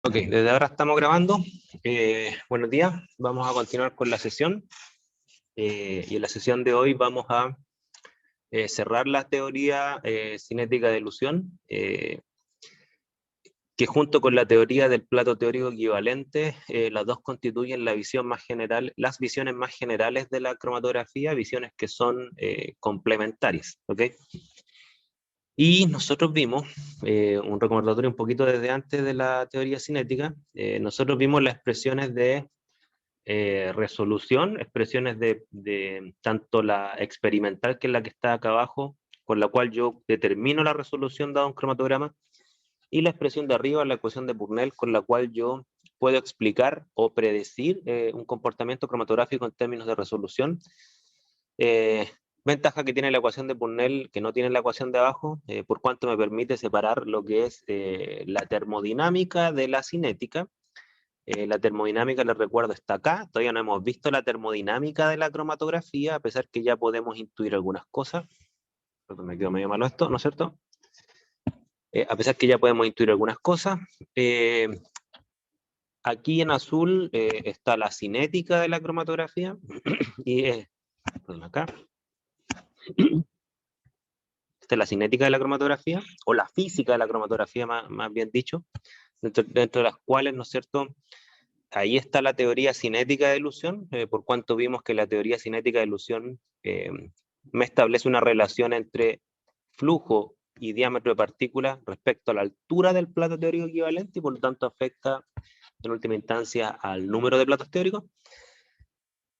Ok, desde ahora estamos grabando. Buenos días, vamos a continuar con la sesión. Y en la sesión de hoy vamos a cerrar la teoría cinética de ilusión, que junto con la teoría del plato teórico equivalente, las dos constituyen la visión más general, las visiones más generales de la cromatografía, visiones que son complementarias. ¿Okay? Y nosotros vimos, un recordatorio un poquito desde antes de la teoría cinética, nosotros vimos las expresiones de resolución, expresiones de tanto la experimental, que es la que está acá abajo, con la cual yo determino la resolución dado un cromatograma, y la expresión de arriba, la ecuación de Burnell, con la cual yo puedo explicar o predecir un comportamiento cromatográfico en términos de resolución. Ventaja que tiene la ecuación de Burnell, que no tiene la ecuación de abajo, por cuanto me permite separar lo que es la termodinámica de la cinética. La termodinámica, les recuerdo, está acá. Todavía no hemos visto la termodinámica de la cromatografía, a pesar que ya podemos intuir algunas cosas. Perdón, me quedó medio malo esto, ¿no es cierto? A pesar que ya podemos intuir algunas cosas. Aquí en azul está la cinética de la cromatografía. Y perdón, acá. Esta es la cinética de la cromatografía, o la física de la cromatografía, más bien dicho, dentro de las cuales, ¿no es cierto?, ahí está la teoría cinética de ilusión, por cuanto vimos que la teoría cinética de ilusión me establece una relación entre flujo y diámetro de partículas respecto a la altura del plato teórico equivalente, y por lo tanto afecta en última instancia al número de platos teóricos.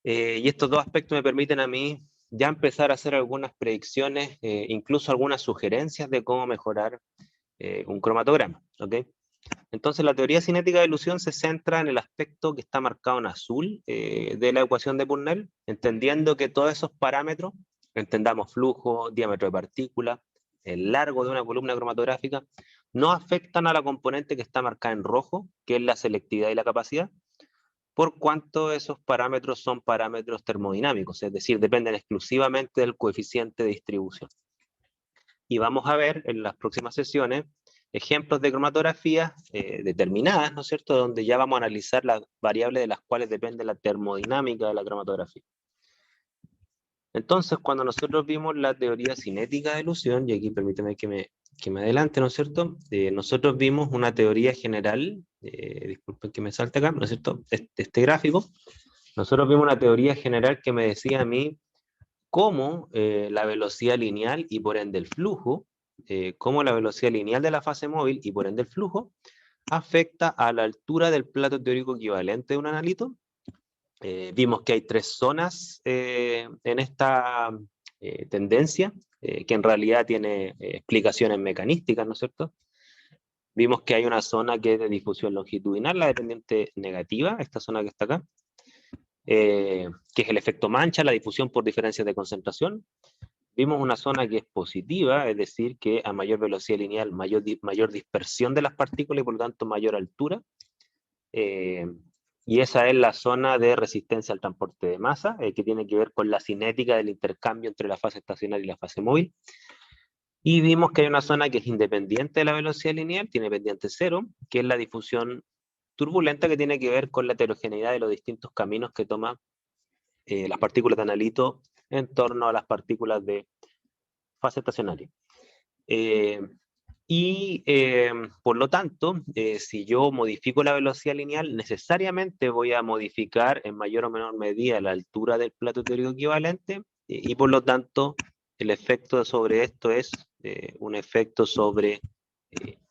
Y estos dos aspectos me permiten a mí ya empezar a hacer algunas predicciones, incluso algunas sugerencias de cómo mejorar un cromatograma. ¿Okay? Entonces la teoría cinética de ilusión se centra en el aspecto que está marcado en azul de la ecuación de Burnell, entendiendo que todos esos parámetros, entendamos flujo, diámetro de partícula, el largo de una columna cromatográfica, no afectan a la componente que está marcada en rojo, que es la selectividad y la capacidad, por cuanto esos parámetros son parámetros termodinámicos, es decir, dependen exclusivamente del coeficiente de distribución. Y vamos a ver en las próximas sesiones ejemplos de cromatografías determinadas, ¿no es cierto?, donde ya vamos a analizar las variables de las cuales depende la termodinámica de la cromatografía. Entonces, cuando nosotros vimos la teoría cinética de ilusión, y aquí permíteme que me adelante, ¿no es cierto?, nosotros vimos una teoría general, disculpen que me salte acá, ¿no es cierto?, este gráfico, nosotros vimos una teoría general que me decía a mí cómo la velocidad lineal y por ende el flujo, cómo la velocidad lineal de la fase móvil y por ende el flujo afecta a la altura del plato teórico equivalente de un analito. Vimos que hay tres zonas en esta tendencia, que en realidad tiene explicaciones mecanísticas, ¿no es cierto? Vimos que hay una zona que es de difusión longitudinal, la dependiente negativa, esta zona que está acá, que es el efecto mancha, la difusión por diferencias de concentración. Vimos una zona que es positiva, es decir, que a mayor velocidad lineal, mayor dispersión de las partículas y por lo tanto mayor altura. Y esa es la zona de resistencia al transporte de masa, que tiene que ver con la cinética del intercambio entre la fase estacionaria y la fase móvil. Y vimos que hay una zona que es independiente de la velocidad lineal, tiene pendiente cero, que es la difusión turbulenta, que tiene que ver con la heterogeneidad de los distintos caminos que toman las partículas de analito en torno a las partículas de fase estacionaria. Por lo tanto, si yo modifico la velocidad lineal, necesariamente voy a modificar en mayor o menor medida la altura del plato teórico equivalente, y por lo tanto el efecto sobre esto es un efecto sobre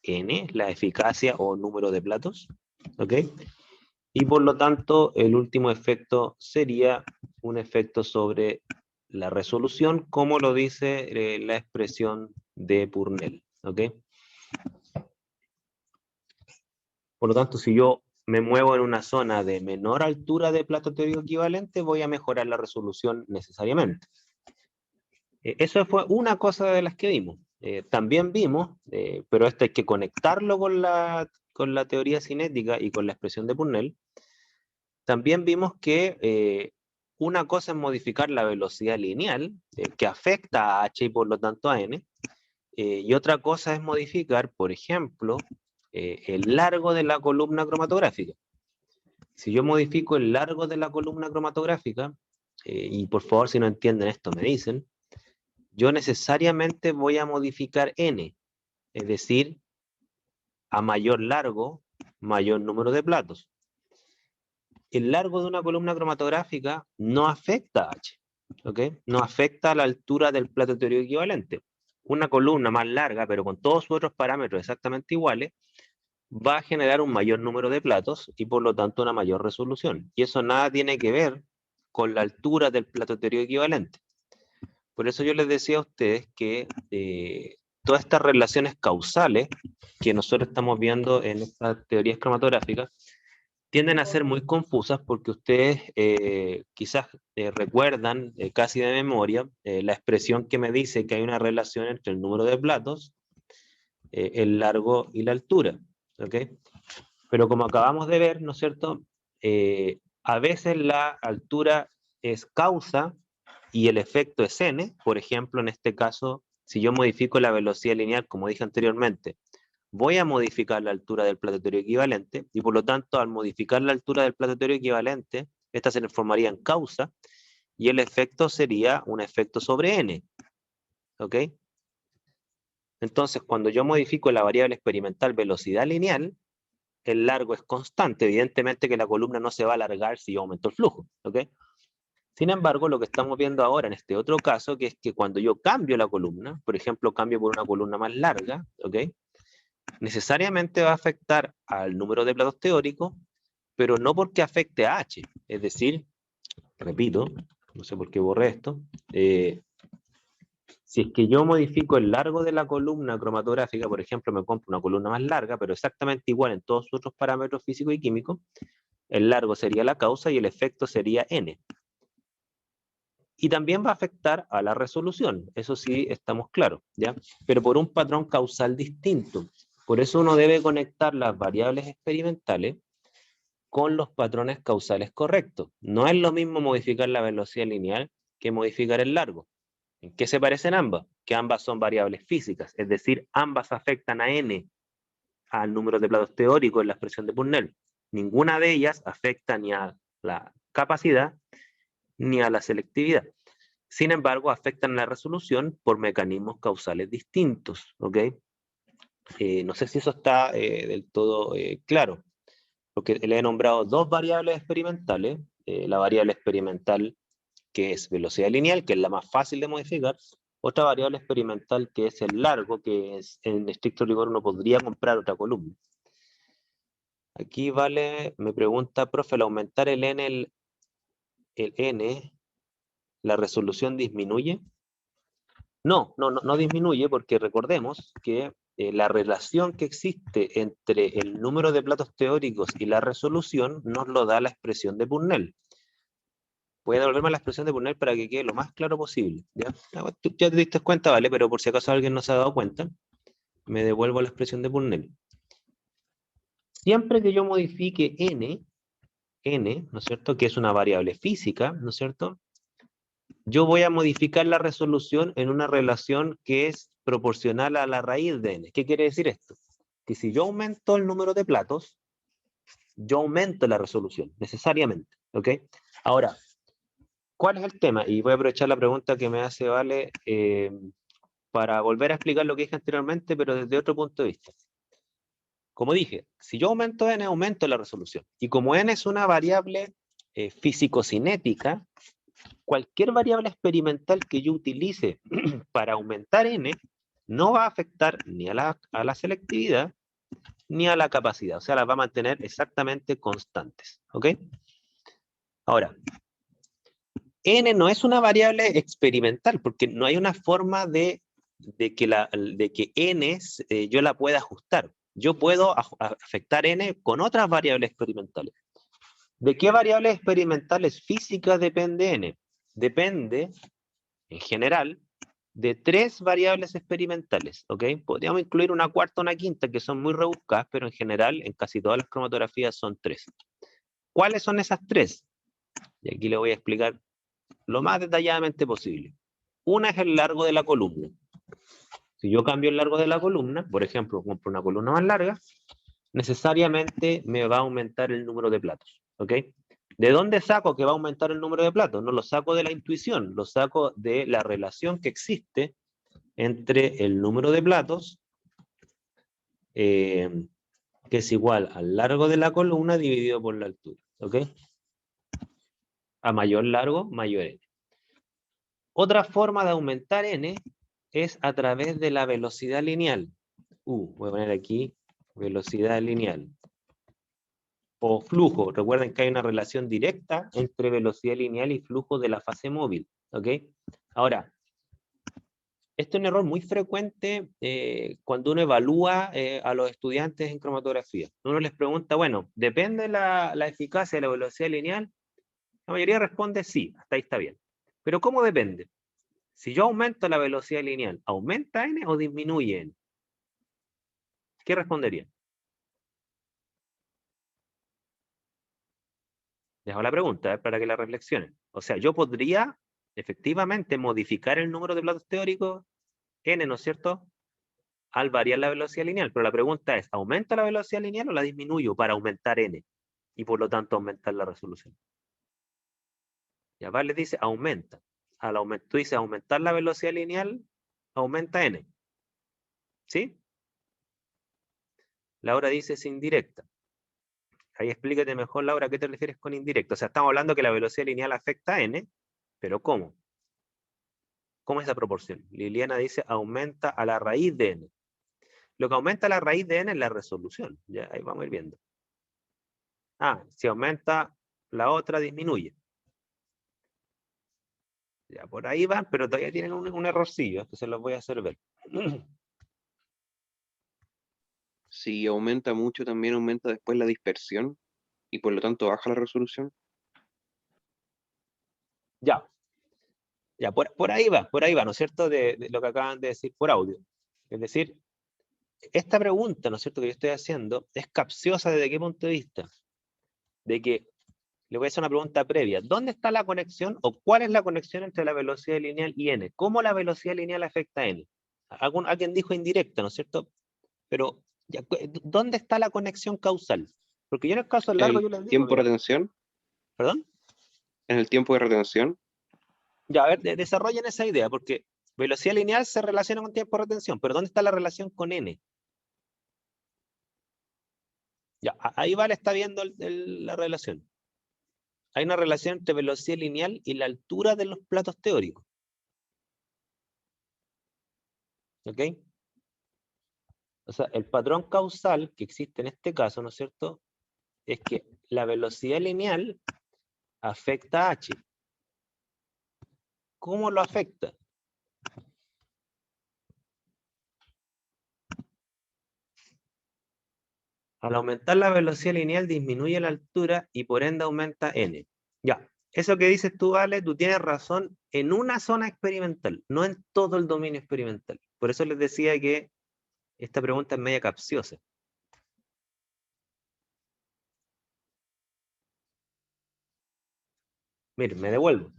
n, la eficacia o número de platos, ¿ok? Y por lo tanto el último efecto sería un efecto sobre la resolución, como lo dice la expresión de Burnell, ¿ok? Por lo tanto, si yo me muevo en una zona de menor altura de plato teórico equivalente, voy a mejorar la resolución necesariamente. Eso fue una cosa de las que vimos. También vimos, pero esto hay que conectarlo con la teoría cinética y con la expresión de Burnell. También vimos que una cosa es modificar la velocidad lineal, que afecta a h y por lo tanto a n, y otra cosa es modificar, por ejemplo, el largo de la columna cromatográfica. Si yo modifico el largo de la columna cromatográfica, y por favor si no entienden esto me dicen, yo necesariamente voy a modificar n, es decir, a mayor largo, mayor número de platos. El largo de una columna cromatográfica no afecta a H, ¿ok? No afecta a la altura del plato teórico equivalente. Una columna más larga, pero con todos sus otros parámetros exactamente iguales, va a generar un mayor número de platos y por lo tanto una mayor resolución. Y eso nada tiene que ver con la altura del plato teórico equivalente. Por eso yo les decía a ustedes que todas estas relaciones causales que nosotros estamos viendo en estas teorías cromatográficas tienden a ser muy confusas porque ustedes quizás recuerdan casi de memoria la expresión que me dice que hay una relación entre el número de platos, el largo y la altura. ¿Okay? Pero como acabamos de ver, ¿no es cierto? A veces la altura es causa y el efecto es n. Por ejemplo, en este caso, si yo modifico la velocidad lineal, como dije anteriormente, voy a modificar la altura del plato teórico equivalente, y por lo tanto, al modificar la altura del plato teórico equivalente, esta se transformaría en causa, y el efecto sería un efecto sobre n. ¿Ok? Entonces, cuando yo modifico la variable experimental velocidad lineal, el largo es constante. Evidentemente que la columna no se va a alargar si yo aumento el flujo. ¿Ok? Sin embargo, lo que estamos viendo ahora en este otro caso, que es que cuando yo cambio la columna, por ejemplo, cambio por una columna más larga, ¿ok? Necesariamente va a afectar al número de platos teóricos, pero no porque afecte a H. Es decir, repito, no sé por qué borré esto, si es que yo modifico el largo de la columna cromatográfica, por ejemplo, me compro una columna más larga, pero exactamente igual en todos sus otros parámetros físicos y químicos, el largo sería la causa y el efecto sería n. Y también va a afectar a la resolución, eso sí estamos claros, ¿ya? Pero por un patrón causal distinto. Por eso uno debe conectar las variables experimentales con los patrones causales correctos. No es lo mismo modificar la velocidad lineal que modificar el largo. ¿En qué se parecen ambas? Que ambas son variables físicas, es decir, ambas afectan a n, al número de platos teóricos en la expresión de Purnell. Ninguna de ellas afecta ni a la capacidad ni a la selectividad. Sin embargo, afectan la resolución por mecanismos causales distintos. ¿Ok? No sé si eso está del todo claro, porque le he nombrado dos variables experimentales. La variable experimental que es velocidad lineal, que es la más fácil de modificar. Otra variable experimental que es el largo, que es, en estricto rigor uno podría comprar otra columna. Aquí vale, me pregunta, profe, al aumentar el n, ¿la resolución disminuye? No disminuye porque recordemos que la relación que existe entre el número de platos teóricos y la resolución nos lo da la expresión de Purnell. Voy a devolverme a la expresión de Purnell para que quede lo más claro posible. ¿Ya? Tú ya te diste cuenta, ¿vale? Pero por si acaso alguien no se ha dado cuenta, me devuelvo a la expresión de Purnell. Siempre que yo modifique n, ¿no es cierto? Que es una variable física, ¿no es cierto? Yo voy a modificar la resolución en una relación que es proporcional a la raíz de n. ¿Qué quiere decir esto? Que si yo aumento el número de platos, yo aumento la resolución, necesariamente. ¿Ok? Ahora, ¿cuál es el tema? Y voy a aprovechar la pregunta que me hace Vale para volver a explicar lo que dije anteriormente, pero desde otro punto de vista. Como dije, si yo aumento n, aumento la resolución. Y como n es una variable físico-cinética, cualquier variable experimental que yo utilice para aumentar n no va a afectar ni a la selectividad ni a la capacidad. O sea, las va a mantener exactamente constantes. ¿Ok? Ahora, n no es una variable experimental porque no hay una forma de que n yo la pueda ajustar. Yo puedo afectar n con otras variables experimentales. ¿De qué variables experimentales físicas depende n? Depende, en general, de tres variables experimentales. ¿Ok? Podríamos incluir una cuarta o una quinta que son muy rebuscadas, pero en general, en casi todas las cromatografías son tres. ¿Cuáles son esas tres? Y aquí le voy a explicar lo más detalladamente posible. Una es el largo de la columna. Si yo cambio el largo de la columna, por ejemplo, compro una columna más larga, necesariamente me va a aumentar el número de platos, ¿ok? ¿De dónde saco que va a aumentar el número de platos? No lo saco de la intuición, lo saco de la relación que existe entre el número de platos, que es igual al largo de la columna dividido por la altura, ¿ok? A mayor largo, mayor n. Otra forma de aumentar n es a través de la velocidad lineal. Voy a poner aquí velocidad lineal. O flujo. Recuerden que hay una relación directa entre velocidad lineal y flujo de la fase móvil. ¿Ok? Ahora, este es un error muy frecuente cuando uno evalúa a los estudiantes en cromatografía. Uno les pregunta, bueno, ¿depende la eficacia de la velocidad lineal? La mayoría responde sí, hasta ahí está bien. Pero ¿cómo depende? Si yo aumento la velocidad lineal, ¿aumenta n o disminuye n? ¿Qué responderían? Dejo la pregunta para que la reflexionen. O sea, yo podría efectivamente modificar el número de platos teóricos n, ¿no es cierto?, al variar la velocidad lineal. Pero la pregunta es, ¿aumenta la velocidad lineal o la disminuyo para aumentar n? Y por lo tanto aumentar la resolución. Y acá les dice, aumenta. Tú dices, aumentar la velocidad lineal, aumenta n. ¿Sí? Laura dice, es indirecta. Ahí explícate mejor, Laura, ¿a qué te refieres con indirecto? O sea, estamos hablando que la velocidad lineal afecta a n, pero ¿cómo? ¿Cómo es esa proporción? Liliana dice, aumenta a la raíz de n. Lo que aumenta a la raíz de n es la resolución. Ya, ahí vamos a ir viendo. Si aumenta la otra, disminuye. Ya, por ahí van, pero todavía tienen un errorcillo, entonces los voy a hacer ver. Si aumenta mucho, también aumenta después la dispersión y por lo tanto baja la resolución. Ya, ya, por ahí va, ¿no es cierto? De lo que acaban de decir por audio. Es decir, esta pregunta, ¿no es cierto?, que yo estoy haciendo, es capciosa desde qué punto de vista. De que, le voy a hacer una pregunta previa. ¿Dónde está la conexión o cuál es la conexión entre la velocidad lineal y n? ¿Cómo la velocidad lineal afecta a n? Alguien dijo indirecta, ¿no es cierto? Pero, ya, ¿dónde está la conexión causal? Porque yo en el caso En largo el yo les digo, tiempo de mira, retención, ¿perdón? en el tiempo de retención, Ya, a ver, desarrollen esa idea, porque velocidad lineal se relaciona con tiempo de retención, pero ¿dónde está la relación con n? Ya, ahí vale, está viendo la relación. Hay una relación entre velocidad lineal y la altura de los platos teóricos. ¿Ok? O sea, el patrón causal que existe en este caso, ¿no es cierto?, es que la velocidad lineal afecta a h. ¿Cómo lo afecta? Al aumentar la velocidad lineal disminuye la altura y por ende aumenta n. Ya, eso que dices tú, Ale, tú tienes razón en una zona experimental, no en todo el dominio experimental. Por eso les decía que esta pregunta es media capciosa. Miren, me devuelvo.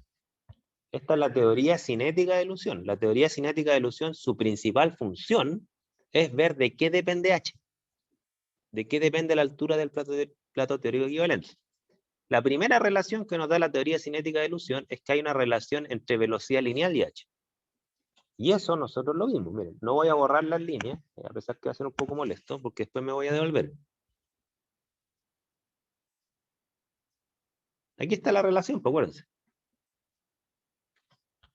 Esta es la teoría cinética de ilusión. La teoría cinética de ilusión, su principal función es ver de qué depende h. De qué depende la altura del plato teórico equivalente. La primera relación que nos da la teoría cinética de ilusión es que hay una relación entre velocidad lineal y h. Y eso nosotros lo vimos. Miren, no voy a borrar las líneas, a pesar que va a ser un poco molesto, porque después me voy a devolver. Aquí está la relación, pues acuérdense.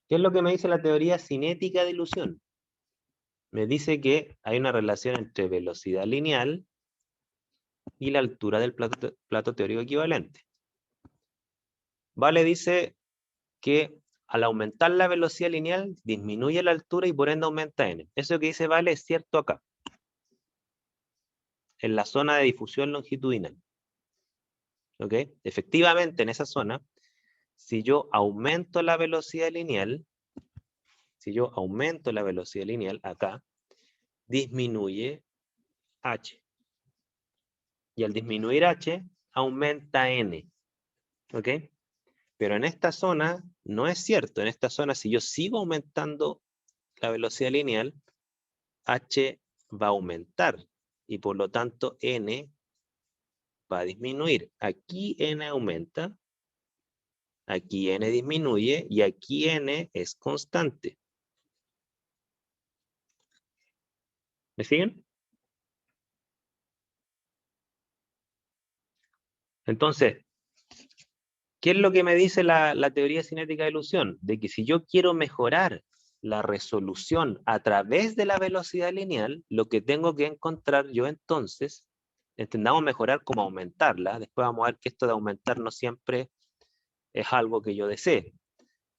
¿Qué es lo que me dice la teoría cinética de ilusión? Me dice que hay una relación entre velocidad lineal y la altura del plato teórico equivalente. Vale dice que al aumentar la velocidad lineal disminuye la altura y por ende aumenta n. Eso que dice Vale es cierto acá, en la zona de difusión longitudinal. ¿Ok? Efectivamente, en esa zona, si yo aumento la velocidad lineal, acá, disminuye h. Y al disminuir h, aumenta n. ¿Ok? Pero en esta zona no es cierto. En esta zona, si yo sigo aumentando la velocidad lineal, h va a aumentar. y por lo tanto n va a disminuir. Aquí n aumenta, aquí n disminuye y aquí n es constante. ¿Me siguen? Entonces, ¿qué es lo que me dice la teoría cinética de ilusión? De que si yo quiero mejorar la resolución a través de la velocidad lineal, lo que tengo que encontrar yo entonces, entendamos mejorar como aumentarla, después vamos a ver que esto de aumentar no siempre es algo que yo desee,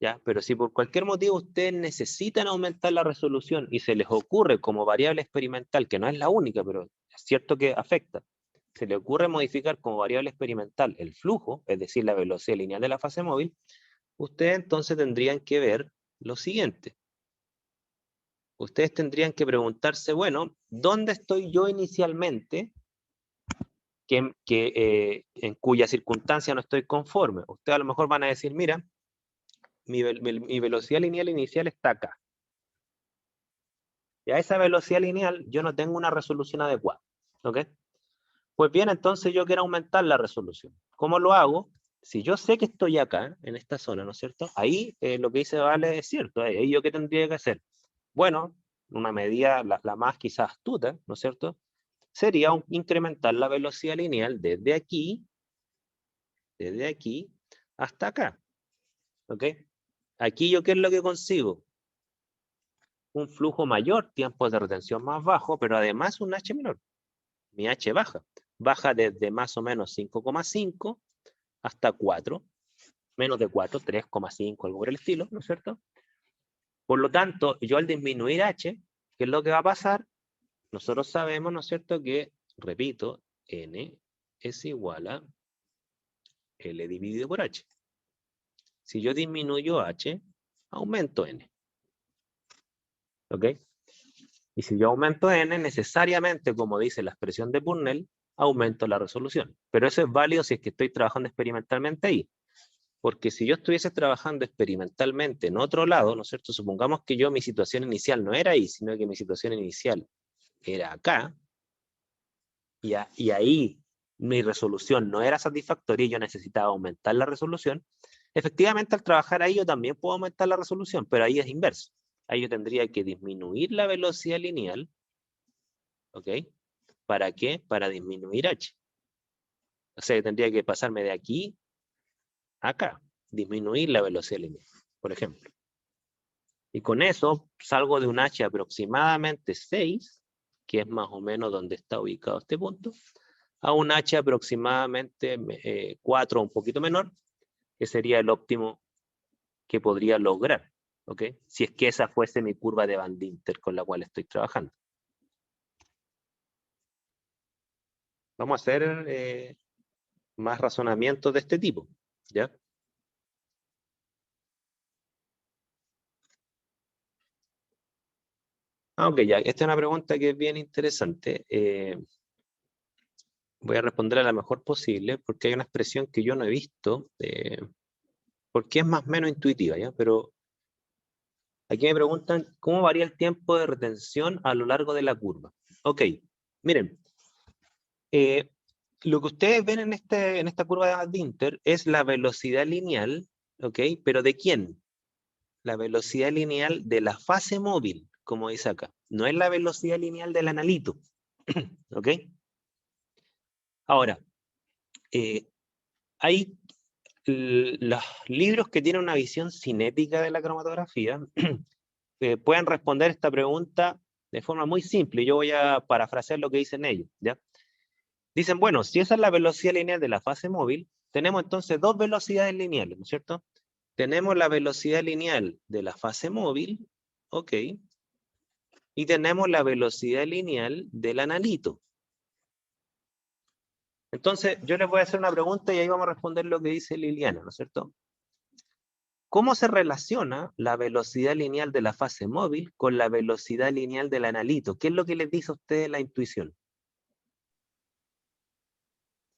¿ya? Pero si por cualquier motivo ustedes necesitan aumentar la resolución y se les ocurre como variable experimental, que no es la única, pero es cierto que afecta, se le ocurre modificar como variable experimental el flujo, es decir, la velocidad lineal de la fase móvil, ustedes entonces tendrían que ver lo siguiente. Ustedes tendrían que preguntarse, bueno, ¿dónde estoy yo inicialmente en cuya circunstancia no estoy conforme? Ustedes a lo mejor van a decir, mira, mi velocidad lineal inicial está acá. Y a esa velocidad lineal yo no tengo una resolución adecuada. ¿Ok? Pues bien, entonces yo quiero aumentar la resolución. ¿Cómo lo hago? Si yo sé que estoy acá, en esta zona, ¿no es cierto? Ahí lo que dice Vale es cierto. Ahí yo qué tendría que hacer. Bueno, una medida, la más quizás astuta, ¿no es cierto? Sería incrementar la velocidad lineal desde aquí hasta acá. ¿Ok? Aquí yo qué es lo que consigo. Un flujo mayor, tiempos de retención más bajo, pero además un H menor. Mi H baja. Baja desde más o menos 5,5 hasta 4, menos de 4, 3,5, algo por el estilo, ¿no es cierto? Por lo tanto, yo al disminuir H, ¿qué es lo que va a pasar? Nosotros sabemos, ¿no es cierto?, que, repito, N es igual a L dividido por H. Si yo disminuyo H, aumento N. ¿Ok? Y si yo aumento N, necesariamente, como dice la expresión de Burnell, aumento la resolución. Pero eso es válido si es que estoy trabajando experimentalmente ahí. Porque si yo estuviese trabajando experimentalmente en otro lado, ¿no es cierto? Supongamos que mi situación inicial no era ahí, sino que mi situación inicial era acá, y ahí mi resolución no era satisfactoria y yo necesitaba aumentar la resolución. Efectivamente, al trabajar ahí yo también puedo aumentar la resolución, pero ahí es inverso. Ahí yo tendría que disminuir la velocidad lineal, ¿ok? ¿Para qué? Para disminuir H. O sea, tendría que pasarme de aquí a acá, disminuir la velocidad lineal, por ejemplo. Y con eso salgo de un H aproximadamente 6, que es más o menos donde está ubicado este punto, a un H aproximadamente 4, un poquito menor, que sería el óptimo que podría lograr, ¿ok? Si es que esa fuese mi curva de Van Dinter con la cual estoy trabajando. Vamos a hacer más razonamientos de este tipo, ¿ya? Ok, ya, esta es una pregunta que es bien interesante. Voy a responder a la mejor posible, porque hay una expresión que yo no he visto, porque es más o menos intuitiva, ¿ya? Pero aquí me preguntan, ¿cómo varía el tiempo de retención a lo largo de la curva? Ok, miren, lo que ustedes ven en esta curva de Dinter es la velocidad lineal, ¿ok? ¿Pero de quién? La velocidad lineal de la fase móvil, como dice acá. No es la velocidad lineal del analito, ¿ok? Ahora, hay los libros que tienen una visión cinética de la cromatografía pueden responder esta pregunta de forma muy simple. Yo voy a parafrasear lo que dicen ellos, ¿ya? Dicen, bueno, si esa es la velocidad lineal de la fase móvil, tenemos entonces dos velocidades lineales, ¿no es cierto? Tenemos la velocidad lineal de la fase móvil, ok, y tenemos la velocidad lineal del analito. Entonces, yo les voy a hacer una pregunta y ahí vamos a responder lo que dice Liliana, ¿no es cierto? ¿Cómo se relaciona la velocidad lineal de la fase móvil con la velocidad lineal del analito? ¿Qué es lo que les dice a ustedes la intuición?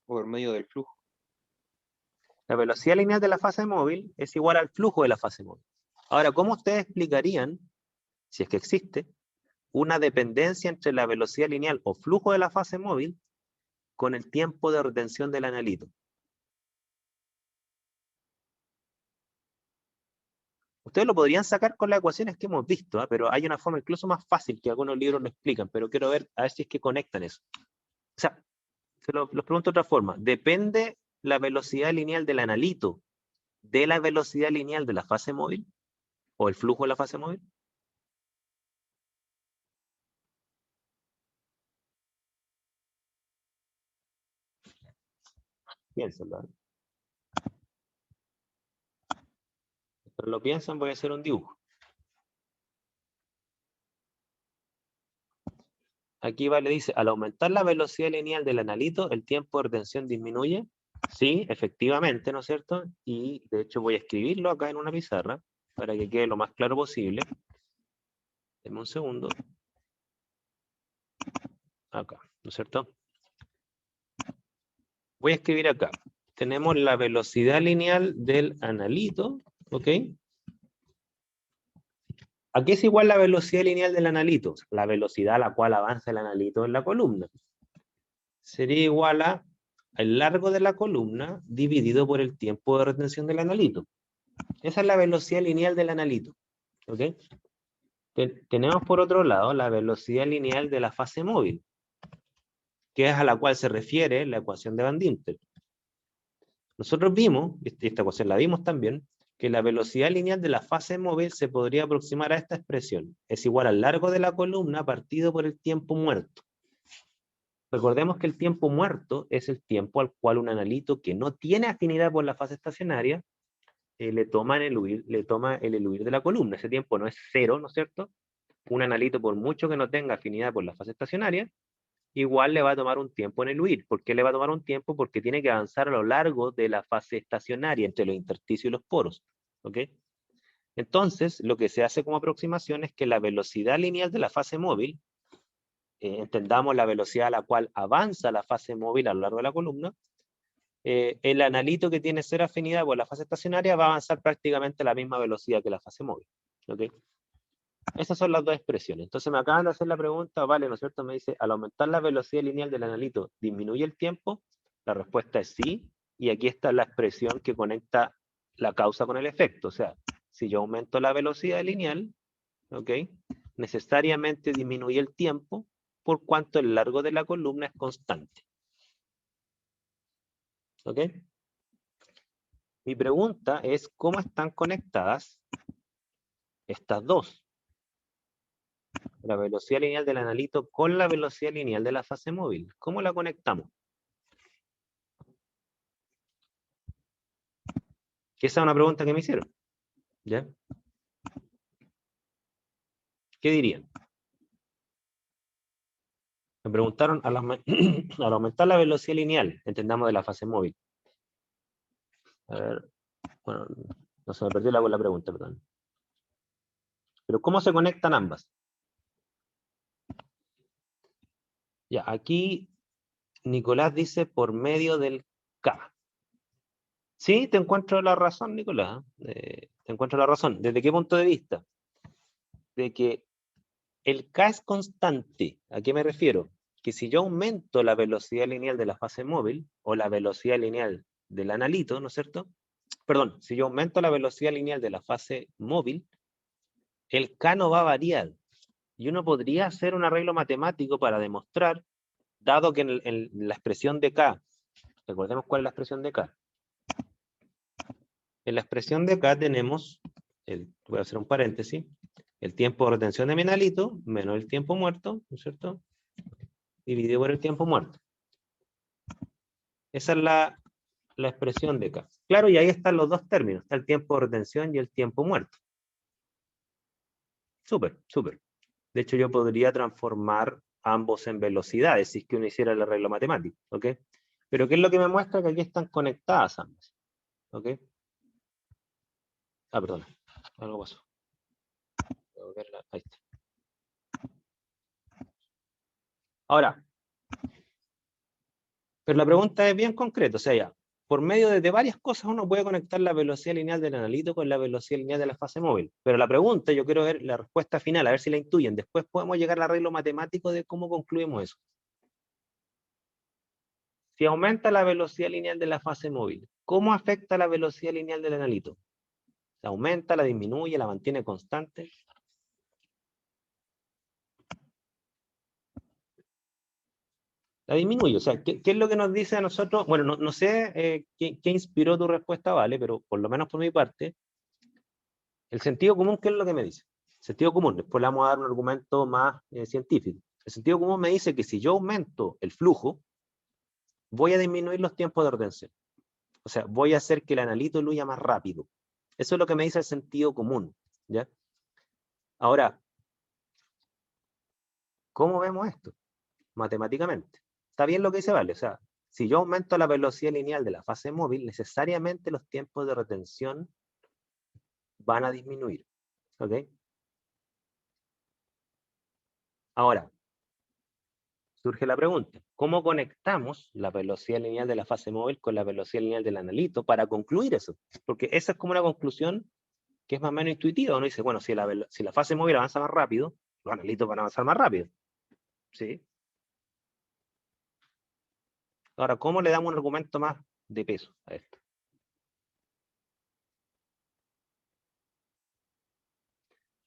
Por medio del flujo. La velocidad lineal de la fase móvil es igual al flujo de la fase móvil. Ahora, ¿cómo ustedes explicarían, si es que existe, una dependencia entre la velocidad lineal o flujo de la fase móvil con el tiempo de retención del analito. Ustedes lo podrían sacar con las ecuaciones que hemos visto, ¿eh? Pero hay una forma incluso más fácil que algunos libros lo explican, pero quiero ver a ver si es que conectan eso. O sea, se los pregunto de otra forma. ¿Depende la velocidad lineal del analito de la velocidad lineal de la fase móvil? ¿O el flujo de la fase móvil? Piénsenlo. Pero lo piensan, voy a hacer un dibujo. Aquí vale, dice, al aumentar la velocidad lineal del analito, el tiempo de retención disminuye. Sí, efectivamente, ¿no es cierto? Y de hecho voy a escribirlo acá en una pizarra para que quede lo más claro posible. Denme un segundo. Acá, ¿no es cierto? Voy a escribir acá. Tenemos la velocidad lineal del analito, ¿ok? ¿A qué es igual la velocidad lineal del analito? La velocidad a la cual avanza el analito en la columna. Sería igual a el largo de la columna dividido por el tiempo de retención del analito. Esa es la velocidad lineal del analito. ¿Ok? Tenemos por otro lado la velocidad lineal de la fase móvil, que es a la cual se refiere la ecuación de Van Dynter. Nosotros vimos, esta ecuación la vimos también, que la velocidad lineal de la fase móvil se podría aproximar a esta expresión. Es igual al largo de la columna partido por el tiempo muerto. Recordemos que el tiempo muerto es el tiempo al cual un analito que no tiene afinidad por la fase estacionaria le toma el eluir de la columna. Ese tiempo no es cero, ¿no es cierto? Un analito, por mucho que no tenga afinidad por la fase estacionaria, igual le va a tomar un tiempo en el huir. ¿Por qué le va a tomar un tiempo? Porque tiene que avanzar a lo largo de la fase estacionaria, entre los intersticios y los poros. ¿Ok? Entonces, lo que se hace como aproximación es que la velocidad lineal de la fase móvil, entendamos la velocidad a la cual avanza la fase móvil a lo largo de la columna, el analito que tiene cero afinidad por la fase estacionaria va a avanzar prácticamente a la misma velocidad que la fase móvil. ¿Ok? Esas son las dos expresiones. Entonces me acaban de hacer la pregunta, vale, ¿no es cierto? Me dice, al aumentar la velocidad lineal del analito, ¿disminuye el tiempo? La respuesta es sí, y aquí está la expresión que conecta la causa con el efecto. O sea, si yo aumento la velocidad lineal, ¿ok? Necesariamente disminuye el tiempo por cuanto el largo de la columna es constante. ¿Ok? Mi pregunta es, ¿cómo están conectadas estas dos? La velocidad lineal del analito con la velocidad lineal de la fase móvil. ¿Cómo la conectamos? Que esa es una pregunta que me hicieron. ¿Ya? ¿Qué dirían? Me preguntaron al aumentar la velocidad lineal, entendamos de la fase móvil. A ver, bueno, no se me perdió la pregunta, perdón. Pero ¿cómo se conectan ambas? Ya, aquí Nicolás dice por medio del K. Sí, te encuentro la razón, Nicolás. Te encuentro la razón. ¿Desde qué punto de vista? De que el K es constante. ¿A qué me refiero? Que si yo aumento la velocidad lineal de la fase móvil o la velocidad lineal del analito, ¿no es cierto? Perdón, si yo aumento la velocidad lineal de la fase móvil, el K no va a variar. Y uno podría hacer un arreglo matemático para demostrar, dado que en la expresión de K, recordemos cuál es la expresión de K. En la expresión de K tenemos, voy a hacer un paréntesis, el tiempo de retención de mi analito menos el tiempo muerto, ¿no es cierto? Dividido por el tiempo muerto. Esa es la expresión de K. Claro, y ahí están los dos términos, está el tiempo de retención y el tiempo muerto. Súper, súper. De hecho, yo podría transformar ambos en velocidades si es que uno hiciera el arreglo matemático, ¿ok? Pero ¿qué es lo que me muestra? Que aquí están conectadas ambas, ¿ok? Ah, perdón, algo pasó. Ahí está. Ahora, pero la pregunta es bien concreta, o sea, ya, por medio de varias cosas uno puede conectar la velocidad lineal del analito con la velocidad lineal de la fase móvil. Pero la pregunta, yo quiero ver la respuesta final, a ver si la intuyen. Después podemos llegar al arreglo matemático de cómo concluimos eso. Si aumenta la velocidad lineal de la fase móvil, ¿cómo afecta la velocidad lineal del analito? ¿Se aumenta, la disminuye, la mantiene constante? La disminuye. O sea, ¿qué es lo que nos dice a nosotros? Bueno, no sé qué inspiró tu respuesta, vale, pero por lo menos por mi parte, el sentido común, ¿qué es lo que me dice? El sentido común, después le vamos a dar un argumento más científico. El sentido común me dice que si yo aumento el flujo, voy a disminuir los tiempos de retención. O sea, voy a hacer que el analito fluya más rápido. Eso es lo que me dice el sentido común, ¿ya? Ahora, ¿cómo vemos esto? Matemáticamente. Está bien lo que dice Vale, o sea, si yo aumento la velocidad lineal de la fase móvil, necesariamente los tiempos de retención van a disminuir, ¿ok? Ahora, surge la pregunta, ¿cómo conectamos la velocidad lineal de la fase móvil con la velocidad lineal del analito para concluir eso? Porque esa es como una conclusión que es más o menos intuitiva. Uno dice, bueno, si la fase móvil avanza más rápido, los analitos van a avanzar más rápido. ¿Sí? Ahora, ¿cómo le damos un argumento más de peso a esto?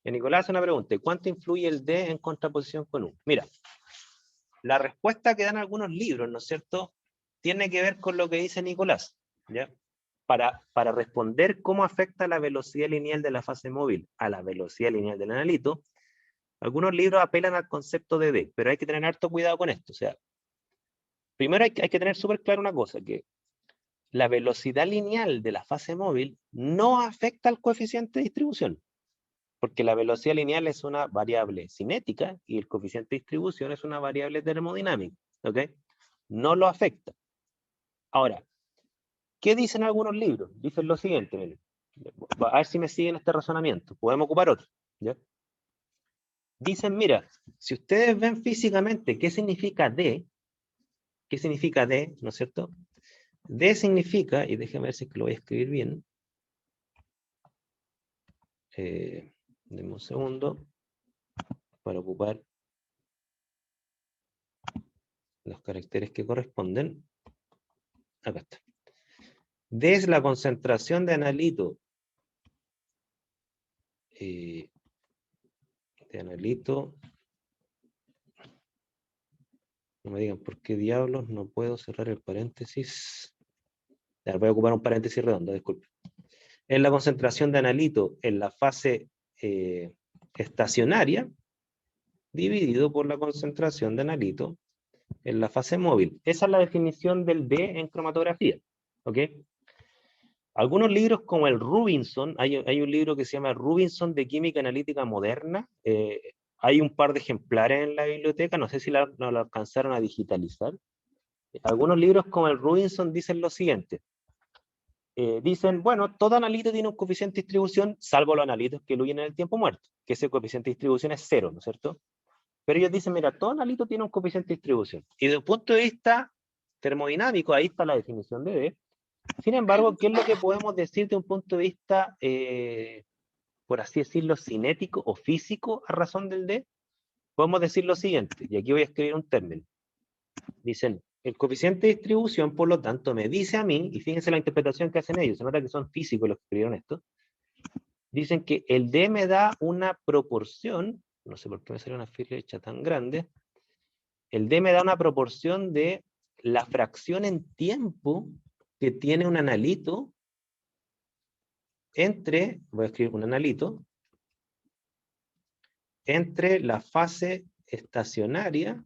Y Nicolás hace una pregunta, ¿cuánto influye el D en contraposición con U? Mira, la respuesta que dan algunos libros, ¿no es cierto?, tiene que ver con lo que dice Nicolás, ¿ya? Para responder cómo afecta la velocidad lineal de la fase móvil a la velocidad lineal del analito, algunos libros apelan al concepto de D, pero hay que tener harto cuidado con esto. O sea, primero hay que tener súper claro una cosa, que la velocidad lineal de la fase móvil no afecta al coeficiente de distribución, porque la velocidad lineal es una variable cinética y el coeficiente de distribución es una variable termodinámica, ¿ok? No lo afecta. Ahora, ¿qué dicen algunos libros? Dicen lo siguiente, miren. A ver si me siguen este razonamiento. Podemos ocupar otro, ¿ya? Dicen, mira, si ustedes ven físicamente qué significa D, ¿no es cierto? D significa, y déjenme ver si es que lo voy a escribir bien. Denme un segundo para ocupar los caracteres que corresponden. Acá está. D es la concentración de analito. De analito. No me digan por qué diablos no puedo cerrar el paréntesis. Ya, voy a ocupar un paréntesis redondo, disculpe. Es la concentración de analito en la fase estacionaria dividido por la concentración de analito en la fase móvil. Esa es la definición del D en cromatografía. ¿Ok? Algunos libros como el Rubinson, hay un libro que se llama Rubinson de Química Analítica Moderna, hay un par de ejemplares en la biblioteca, no sé si lo alcanzaron a digitalizar. Algunos libros como el Rubinson dicen lo siguiente. Dicen, bueno, todo analito tiene un coeficiente de distribución, salvo los analitos que fluyen en el tiempo muerto, que ese coeficiente de distribución es 0, ¿no es cierto? Pero ellos dicen, mira, todo analito tiene un coeficiente de distribución. Y desde un punto de vista termodinámico, ahí está la definición de D. Sin embargo, ¿qué es lo que podemos decir de un punto de vista, por así decirlo, cinético o físico a razón del D? Podemos decir lo siguiente, y aquí voy a escribir un término. Dicen, el coeficiente de distribución, por lo tanto, me dice a mí, y fíjense la interpretación que hacen ellos, se nota que son físicos los que escribieron esto, dicen que el D me da una proporción, no sé por qué me salió una flecha tan grande, el D me da una proporción de la fracción en tiempo que tiene un analito entre, voy a escribir un analito, entre la fase estacionaria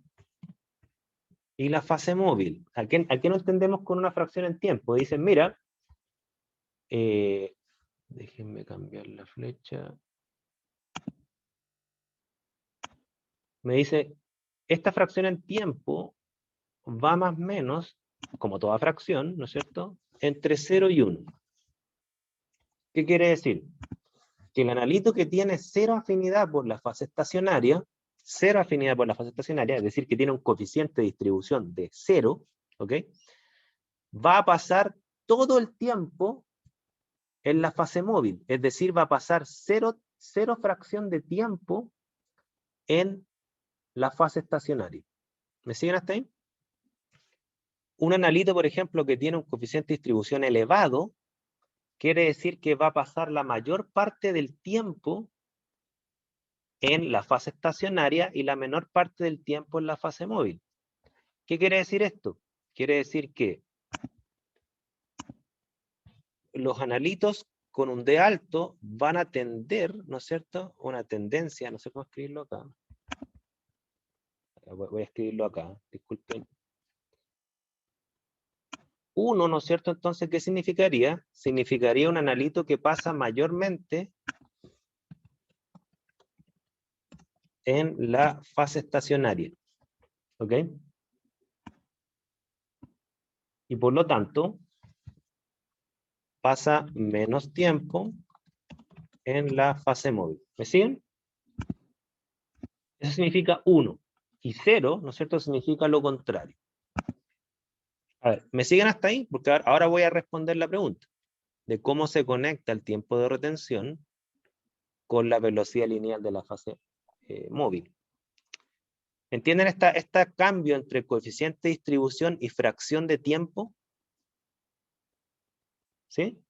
y la fase móvil. ¿A qué no entendemos con una fracción en tiempo? Dicen, mira, déjenme cambiar la flecha. Me dice, esta fracción en tiempo va más o menos, como toda fracción, ¿no es cierto?, entre 0 y 1. ¿Qué quiere decir? Que el analito que tiene 0 afinidad por la fase estacionaria, es decir, que tiene un coeficiente de distribución de 0, ¿ok?, va a pasar todo el tiempo en la fase móvil. Es decir, va a pasar cero fracción de tiempo en la fase estacionaria. ¿Me siguen hasta ahí? Un analito, por ejemplo, que tiene un coeficiente de distribución elevado, quiere decir que va a pasar la mayor parte del tiempo en la fase estacionaria y la menor parte del tiempo en la fase móvil. ¿Qué quiere decir esto? Quiere decir que los analitos con un D alto van a tender, ¿no es cierto? Una tendencia, no sé cómo escribirlo acá. Voy a escribirlo acá, disculpen. 1, ¿no es cierto? Entonces, ¿qué significaría? Significaría un analito que pasa mayormente en la fase estacionaria. ¿Ok? Y por lo tanto, pasa menos tiempo en la fase móvil. ¿Me siguen? Eso significa 1. Y 0, ¿no es cierto? Significa lo contrario. A ver, ¿me siguen hasta ahí? Porque ahora voy a responder la pregunta de cómo se conecta el tiempo de retención con la velocidad lineal de la fase móvil. ¿Entienden este cambio entre coeficiente de distribución y fracción de tiempo? ¿Sí?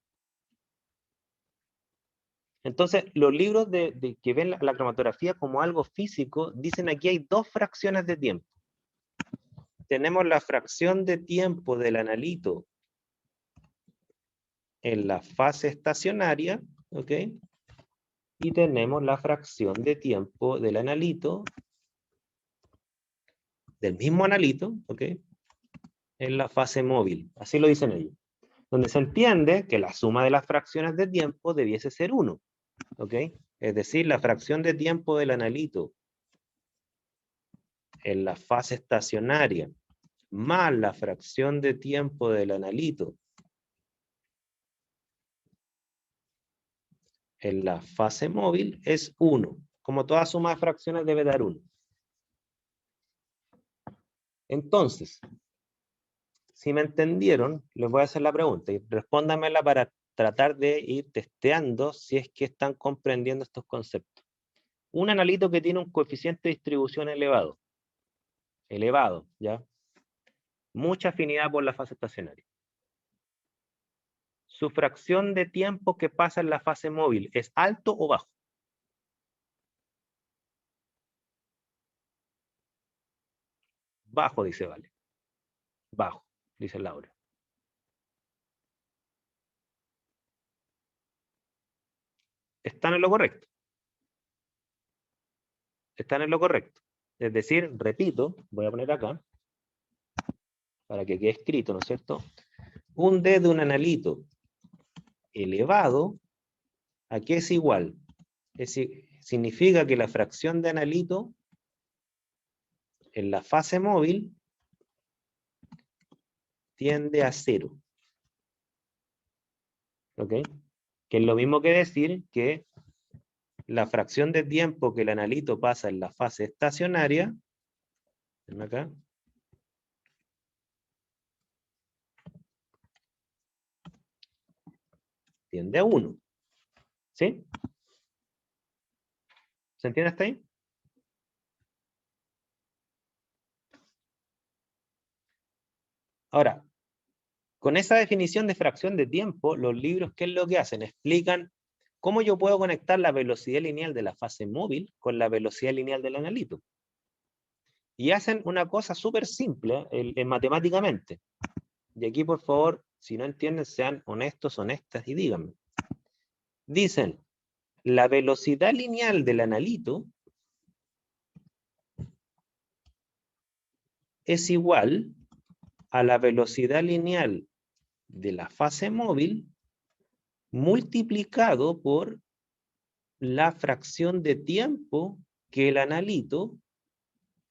Entonces, los libros que ven la cromatografía como algo físico, dicen aquí hay dos fracciones de tiempo. Tenemos la fracción de tiempo del analito en la fase estacionaria, ¿ok? Y tenemos la fracción de tiempo del analito, del mismo analito, ¿ok? En la fase móvil. Así lo dicen ellos. Donde se entiende que la suma de las fracciones de tiempo debiese ser 1, ¿ok? Es decir, la fracción de tiempo del analito en la fase estacionaria más la fracción de tiempo del analito en la fase móvil es 1. Como toda suma de fracciones debe dar 1. Entonces, si me entendieron, les voy a hacer la pregunta y respóndanmela para tratar de ir testeando si es que están comprendiendo estos conceptos. Un analito que tiene un coeficiente de distribución elevado, ¿ya? Mucha afinidad por la fase estacionaria. ¿Su fracción de tiempo que pasa en la fase móvil es alto o bajo? Bajo, dice Vale. Bajo, dice Laura. Están en lo correcto. Están en lo correcto. Es decir, repito, voy a poner acá, para que quede escrito, ¿no es cierto? Un D de un analito elevado, ¿a qué es igual? Significa que la fracción de analito en la fase móvil tiende a 0. ¿Ok? Que es lo mismo que decir que la fracción de tiempo que el analito pasa en la fase estacionaria, ven acá, tiende a 1. ¿Sí? ¿Se entiende hasta ahí? Ahora, con esa definición de fracción de tiempo, los libros, ¿qué es lo que hacen? Explican cómo yo puedo conectar la velocidad lineal de la fase móvil con la velocidad lineal del analito. Y hacen una cosa súper simple matemáticamente. Y aquí, por favor, si no entienden, sean honestos, honestas y díganme. Dicen, la velocidad lineal del analito es igual a la velocidad lineal de la fase móvil multiplicado por la fracción de tiempo que el analito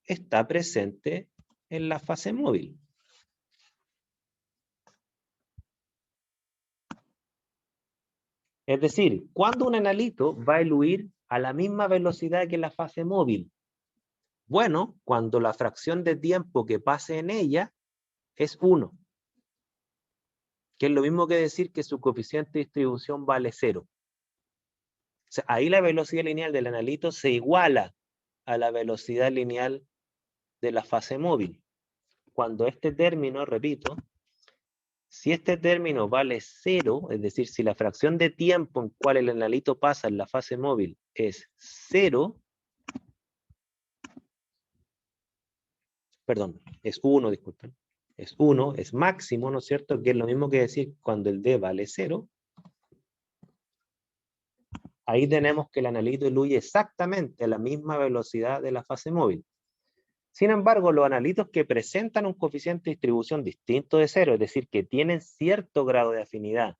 está presente en la fase móvil. Es decir, ¿cuándo un analito va a eluir a la misma velocidad que la fase móvil? Bueno, cuando la fracción de tiempo que pase en ella es 1. que es lo mismo que decir que su coeficiente de distribución vale 0. O sea, ahí la velocidad lineal del analito se iguala a la velocidad lineal de la fase móvil. Cuando este término, repito, si este término vale 0, es decir, si la fracción de tiempo en cual el analito pasa en la fase móvil es 0, perdón, es 1, disculpen, es 1, es máximo, ¿no es cierto? Que es lo mismo que decir cuando el D vale 0, ahí tenemos que el analito diluye exactamente a la misma velocidad de la fase móvil. Sin embargo, los analitos que presentan un coeficiente de distribución distinto de 0, es decir, que tienen cierto grado de afinidad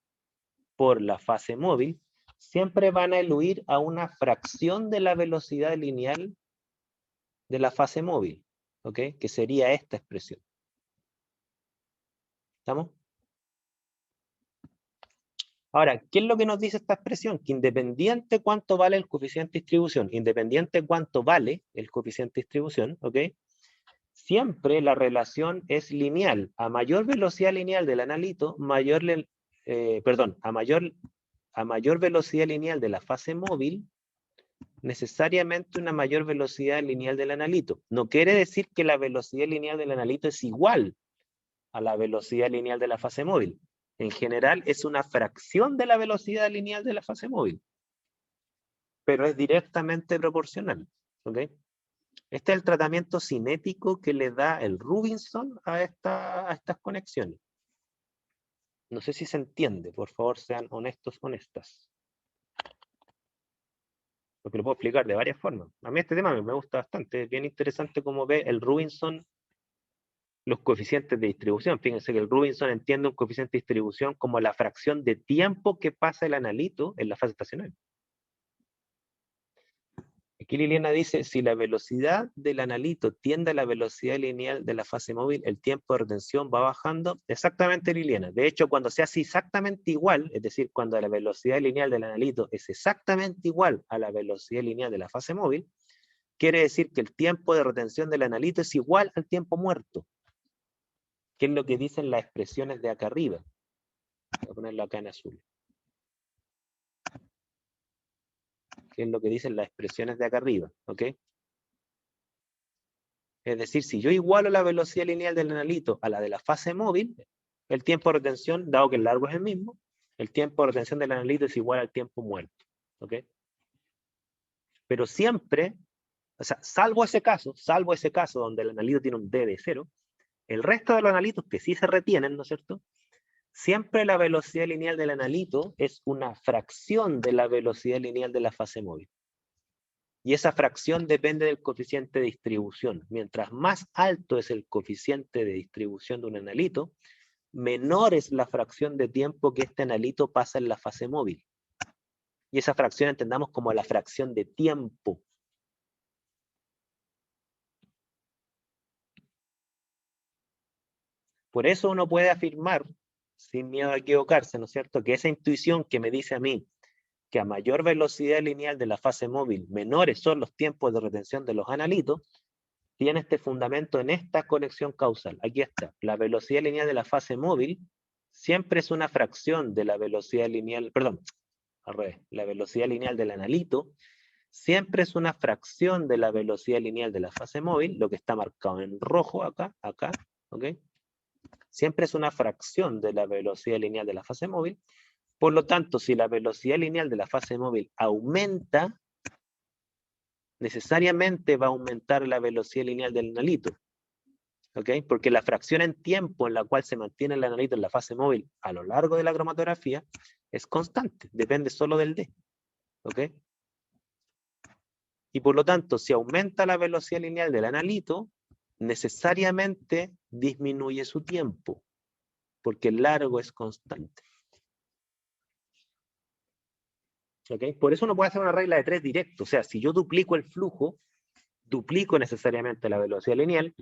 por la fase móvil, siempre van a diluir a una fracción de la velocidad lineal de la fase móvil, ¿ok? Que sería esta expresión. ¿Estamos? Ahora, ¿qué es lo que nos dice esta expresión? Que independiente cuánto vale el coeficiente de distribución, independiente cuánto vale el coeficiente de distribución, ¿ok? Siempre la relación es lineal. A mayor velocidad lineal del analito, a mayor velocidad lineal de la fase móvil, necesariamente una mayor velocidad lineal del analito. No quiere decir que la velocidad lineal del analito es igual a la velocidad lineal de la fase móvil. En general es una fracción de la velocidad lineal de la fase móvil, pero es directamente proporcional. ¿Ok? Este es el tratamiento cinético que le da el Robinson a estas conexiones. No sé si se entiende, por favor sean honestos, honestas. Porque lo puedo explicar de varias formas. A mí este tema me gusta bastante, es bien interesante cómo ve el Robinson los coeficientes de distribución. Fíjense que el Robinson entiende un coeficiente de distribución como la fracción de tiempo que pasa el analito en la fase estacionaria. Aquí Liliana dice, si la velocidad del analito tiende a la velocidad lineal de la fase móvil, el tiempo de retención va bajando. Exactamente, Liliana. De hecho, cuando se hace exactamente igual, es decir, cuando la velocidad lineal del analito es exactamente igual a la velocidad lineal de la fase móvil, quiere decir que el tiempo de retención del analito es igual al tiempo muerto, que es lo que dicen las expresiones de acá arriba. Voy a ponerlo acá en azul. Que es lo que dicen las expresiones de acá arriba, ¿ok? Es decir, si yo igualo la velocidad lineal del analito a la de la fase móvil, el tiempo de retención, dado que el largo es el mismo, el tiempo de retención del analito es igual al tiempo muerto, ¿ok? Pero siempre, o sea, salvo ese caso donde el analito tiene un D de 0, el resto de los analitos que sí se retienen, ¿no es cierto? Siempre la velocidad lineal del analito es una fracción de la velocidad lineal de la fase móvil. Y esa fracción depende del coeficiente de distribución. Mientras más alto es el coeficiente de distribución de un analito, menor es la fracción de tiempo que este analito pasa en la fase móvil. Y esa fracción entendamos como la fracción de tiempo. Por eso uno puede afirmar, sin miedo a equivocarse, ¿no es cierto?, que esa intuición que me dice a mí que a mayor velocidad lineal de la fase móvil, menores son los tiempos de retención de los analitos, tiene este fundamento en esta conexión causal. Aquí está. La velocidad lineal de la fase móvil siempre es una fracción de la velocidad lineal, perdón, al revés, la velocidad lineal del analito siempre es una fracción de la velocidad lineal de la fase móvil, lo que está marcado en rojo acá, ¿ok? Siempre es una fracción de la velocidad lineal de la fase móvil. Por lo tanto, si la velocidad lineal de la fase móvil aumenta, necesariamente va a aumentar la velocidad lineal del analito. ¿Ok? Porque la fracción en tiempo en la cual se mantiene el analito en la fase móvil a lo largo de la cromatografía es constante, depende solo del D. ¿Ok? Y por lo tanto, si aumenta la velocidad lineal del analito, necesariamente disminuye su tiempo, porque el largo es constante. ¿Ok? Por eso uno puede hacer una regla de 3 directo. O sea, si yo duplico el flujo, duplico necesariamente la velocidad lineal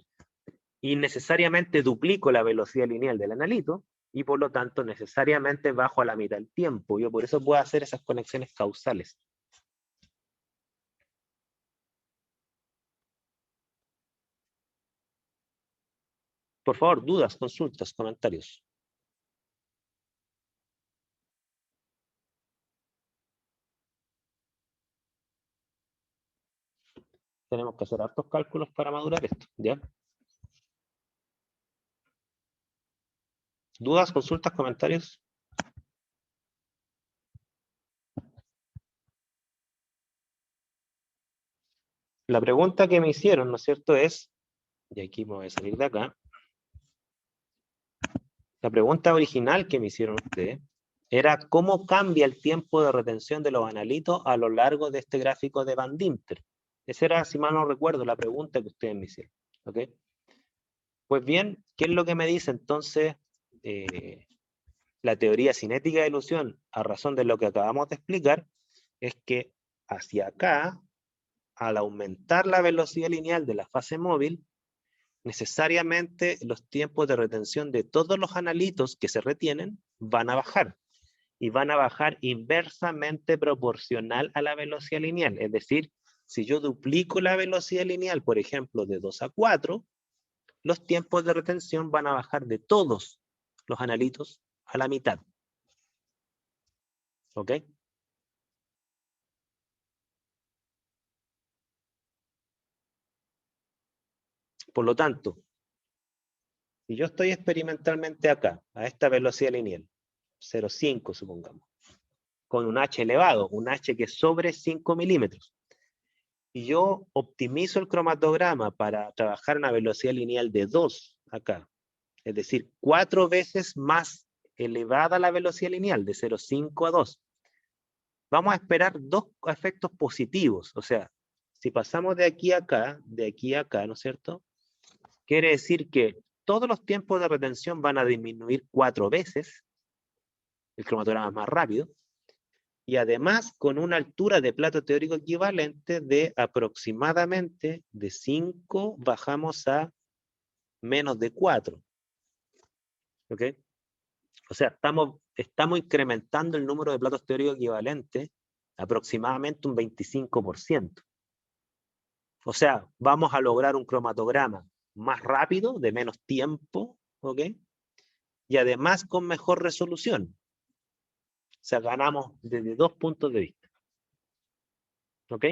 y necesariamente duplico la velocidad lineal del analito y por lo tanto necesariamente bajo a la mitad el tiempo. Yo por eso puedo hacer esas conexiones causales. Por favor, dudas, consultas, comentarios. tenemos que hacer hartos cálculos para madurar esto, ¿ya? ¿Dudas, consultas, comentarios? La pregunta que me hicieron, ¿no es cierto?, es, y aquí me voy a salir de acá, la pregunta original que me hicieron ustedes era cómo cambia el tiempo de retención de los analitos a lo largo de este gráfico de Van Dinter. Esa era, si mal no recuerdo, la pregunta que ustedes me hicieron. ¿Ok? Pues bien, ¿qué es lo que me dice entonces la teoría cinética de ilusión a razón de lo que acabamos de explicar? Es que hacia acá, al aumentar la velocidad lineal de la fase móvil, necesariamente los tiempos de retención de todos los analitos que se retienen van a bajar. Y van a bajar inversamente proporcional a la velocidad lineal. Es decir, si yo duplico la velocidad lineal, por ejemplo, de 2 a 4, los tiempos de retención van a bajar de todos los analitos a la mitad. ¿Ok? Por lo tanto, si yo estoy experimentalmente acá, a esta velocidad lineal, 0,5 supongamos, con un h elevado, un h que es sobre 5 milímetros, y yo optimizo el cromatograma para trabajar a una velocidad lineal de 2 acá, es decir, 4 veces más elevada la velocidad lineal, de 0,5 a 2. Vamos a esperar dos efectos positivos, o sea, si pasamos de aquí a acá, ¿no es cierto? Quiere decir que todos los tiempos de retención van a disminuir 4 veces, el cromatograma es más rápido, y además con una altura de plato teórico equivalente de aproximadamente de 5 bajamos a menos de 4. ¿Ok? O sea, estamos incrementando el número de platos teóricos equivalentes aproximadamente un 25%. O sea, vamos a lograr un cromatograma más rápido, de menos tiempo, ¿ok? Y además con mejor resolución. O sea, ganamos desde 2 puntos de vista. ¿Ok?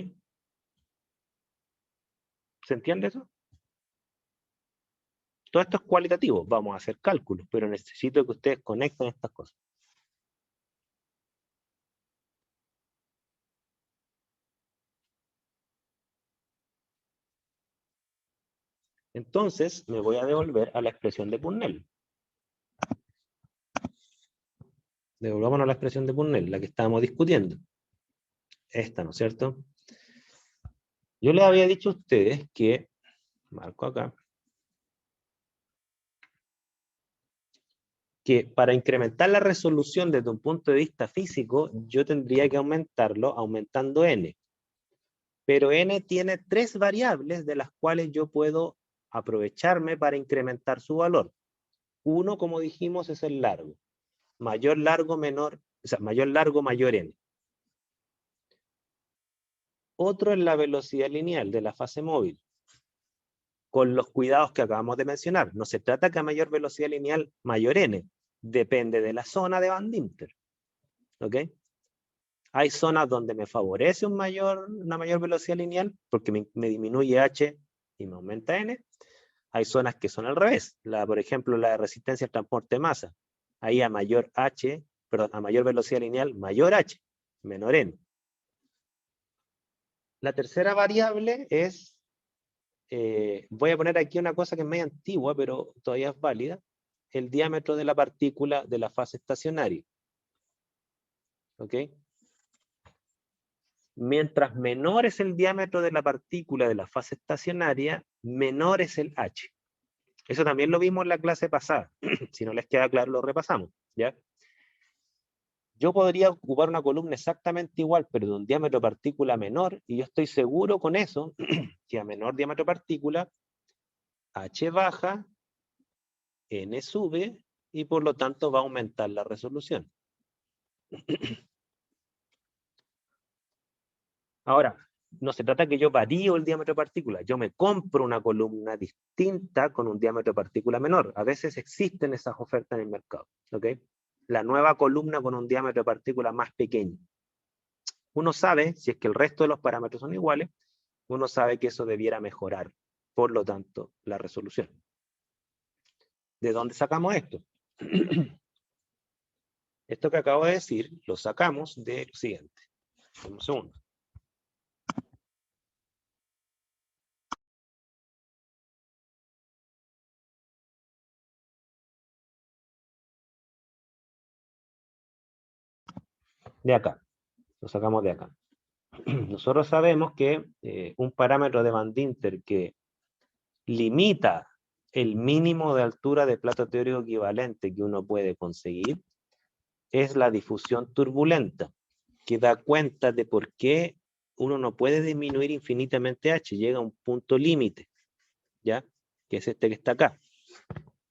¿Se entiende eso? Todo esto es cualitativo. Vamos a hacer cálculos, pero necesito que ustedes conecten estas cosas. Entonces, me voy a devolver a la expresión de Purnell. Devolvámonos a la expresión de Purnell, la que estábamos discutiendo. Esta, ¿no es cierto? Yo les había dicho a ustedes que, marco acá, que para incrementar la resolución desde un punto de vista físico, yo tendría que aumentarlo aumentando n. Pero n tiene 3 variables de las cuales yo puedo aprovecharme para incrementar su valor. Uno, como dijimos, es el largo. Mayor largo, menor, o sea, mayor largo, mayor n. Otro es la velocidad lineal de la fase móvil, con los cuidados que acabamos de mencionar. No se trata que a mayor velocidad lineal, mayor n. Depende de la zona de Van Dinter. ¿Ok? Hay zonas donde me favorece una mayor velocidad lineal porque me disminuye h y me aumenta n. Hay zonas que son al revés. Por ejemplo, la de resistencia al transporte de masa. Ahí a mayor velocidad lineal, mayor h, menor n. La tercera variable es, voy a poner aquí una cosa que es medio antigua, pero todavía es válida, el diámetro de la partícula de la fase estacionaria. ¿Ok? Mientras menor es el diámetro de la partícula de la fase estacionaria, menor es el h. Eso también lo vimos en la clase pasada. Si no les queda claro, lo repasamos, ¿ya? Yo podría ocupar una columna exactamente igual, pero de un diámetro de partícula menor, y yo estoy seguro con eso, que a menor diámetro de partícula, h baja, n sube, y por lo tanto va a aumentar la resolución. Ahora, no se trata que yo varío el diámetro de partícula, yo me compro una columna distinta con un diámetro de partícula menor. A veces existen esas ofertas en el mercado, ¿ok? La nueva columna con un diámetro de partícula más pequeño. Uno sabe, si es que el resto de los parámetros son iguales, uno sabe que eso debiera mejorar, por lo tanto, la resolución. ¿De dónde sacamos esto? Esto que acabo de decir, lo sacamos de lo siguiente. Un segundo. De acá. Lo sacamos de acá. Nosotros sabemos que un parámetro de Van Dinter que limita el mínimo de altura de plato teórico equivalente que uno puede conseguir es la difusión turbulenta, que da cuenta de por qué uno no puede disminuir infinitamente h, llega a un punto límite, ¿ya? Que es este que está acá.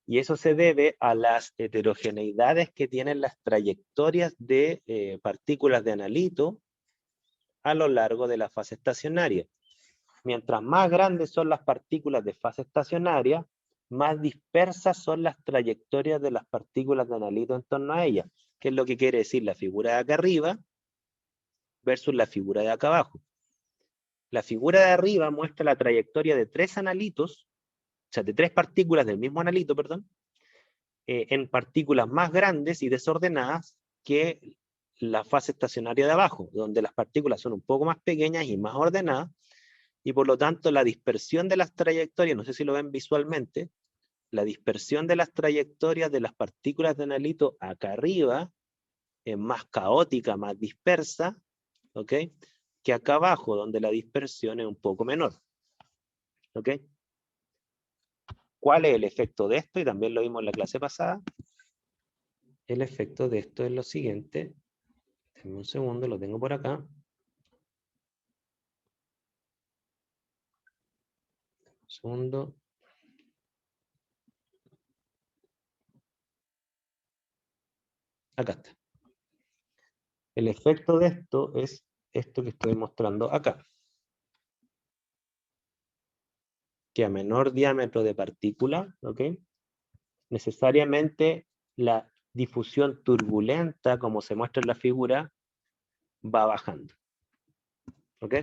Y eso se debe a las heterogeneidades que tienen las trayectorias de partículas de analito a lo largo de la fase estacionaria. Mientras más grandes son las partículas de fase estacionaria, más dispersas son las trayectorias de las partículas de analito en torno a ellas. ¿Qué es lo que quiere decir la figura de acá arriba versus la figura de acá abajo? La figura de arriba muestra la trayectoria de tres analitos, o sea, de tres partículas del mismo analito, perdón, en partículas más grandes y desordenadas que la fase estacionaria de abajo, donde las partículas son un poco más pequeñas y más ordenadas, y por lo tanto la dispersión de las trayectorias, no sé si lo ven visualmente, la dispersión de las trayectorias de las partículas de analito acá arriba es más caótica, más dispersa, ¿ok? Que acá abajo, donde la dispersión es un poco menor, ¿ok? ¿Cuál es el efecto de esto? Y también lo vimos en la clase pasada. El efecto de esto es lo siguiente. Denme un segundo, lo tengo por acá. Un segundo. Acá está. El efecto de esto es esto que estoy mostrando acá. Que a menor diámetro de partícula, ¿ok? Necesariamente la difusión turbulenta, como se muestra en la figura, va bajando. ¿Ok?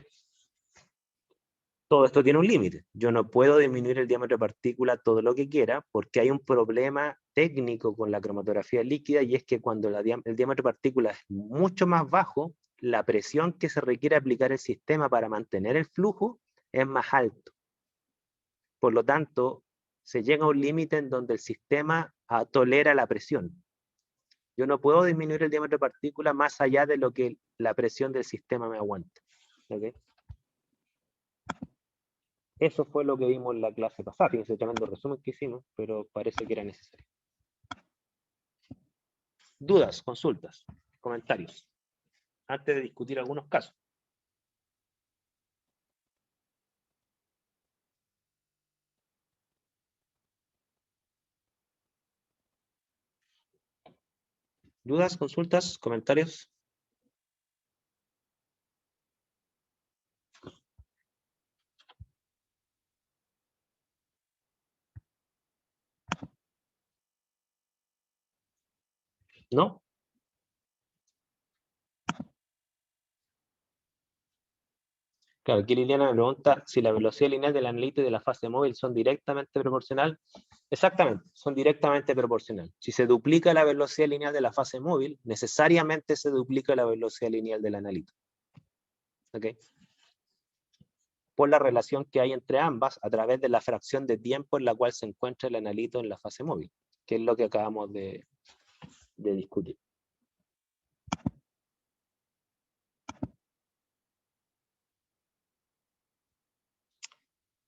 Todo esto tiene un límite. Yo no puedo disminuir el diámetro de partícula todo lo que quiera porque hay un problema técnico con la cromatografía líquida y es que cuando el diámetro de partícula es mucho más bajo, la presión que se requiere aplicar el sistema para mantener el flujo es más alto. Por lo tanto, se llega a un límite en donde el sistema tolera la presión. Yo no puedo disminuir el diámetro de partícula más allá de lo que la presión del sistema me aguanta. ¿Okay? Eso fue lo que vimos en la clase pasada. Fíjense, tremendo resumen que hicimos, pero parece que era necesario. Dudas, consultas, comentarios, antes de discutir algunos casos. ¿Dudas, consultas, comentarios? ¿No? Claro, aquí Liliana me pregunta si la velocidad lineal del analito y de la fase móvil son directamente proporcional. Exactamente, son directamente proporcional. Si se duplica la velocidad lineal de la fase móvil, necesariamente se duplica la velocidad lineal del analito. ¿Ok? Por la relación que hay entre ambas a través de la fracción de tiempo en la cual se encuentra el analito en la fase móvil, que es lo que acabamos de discutir.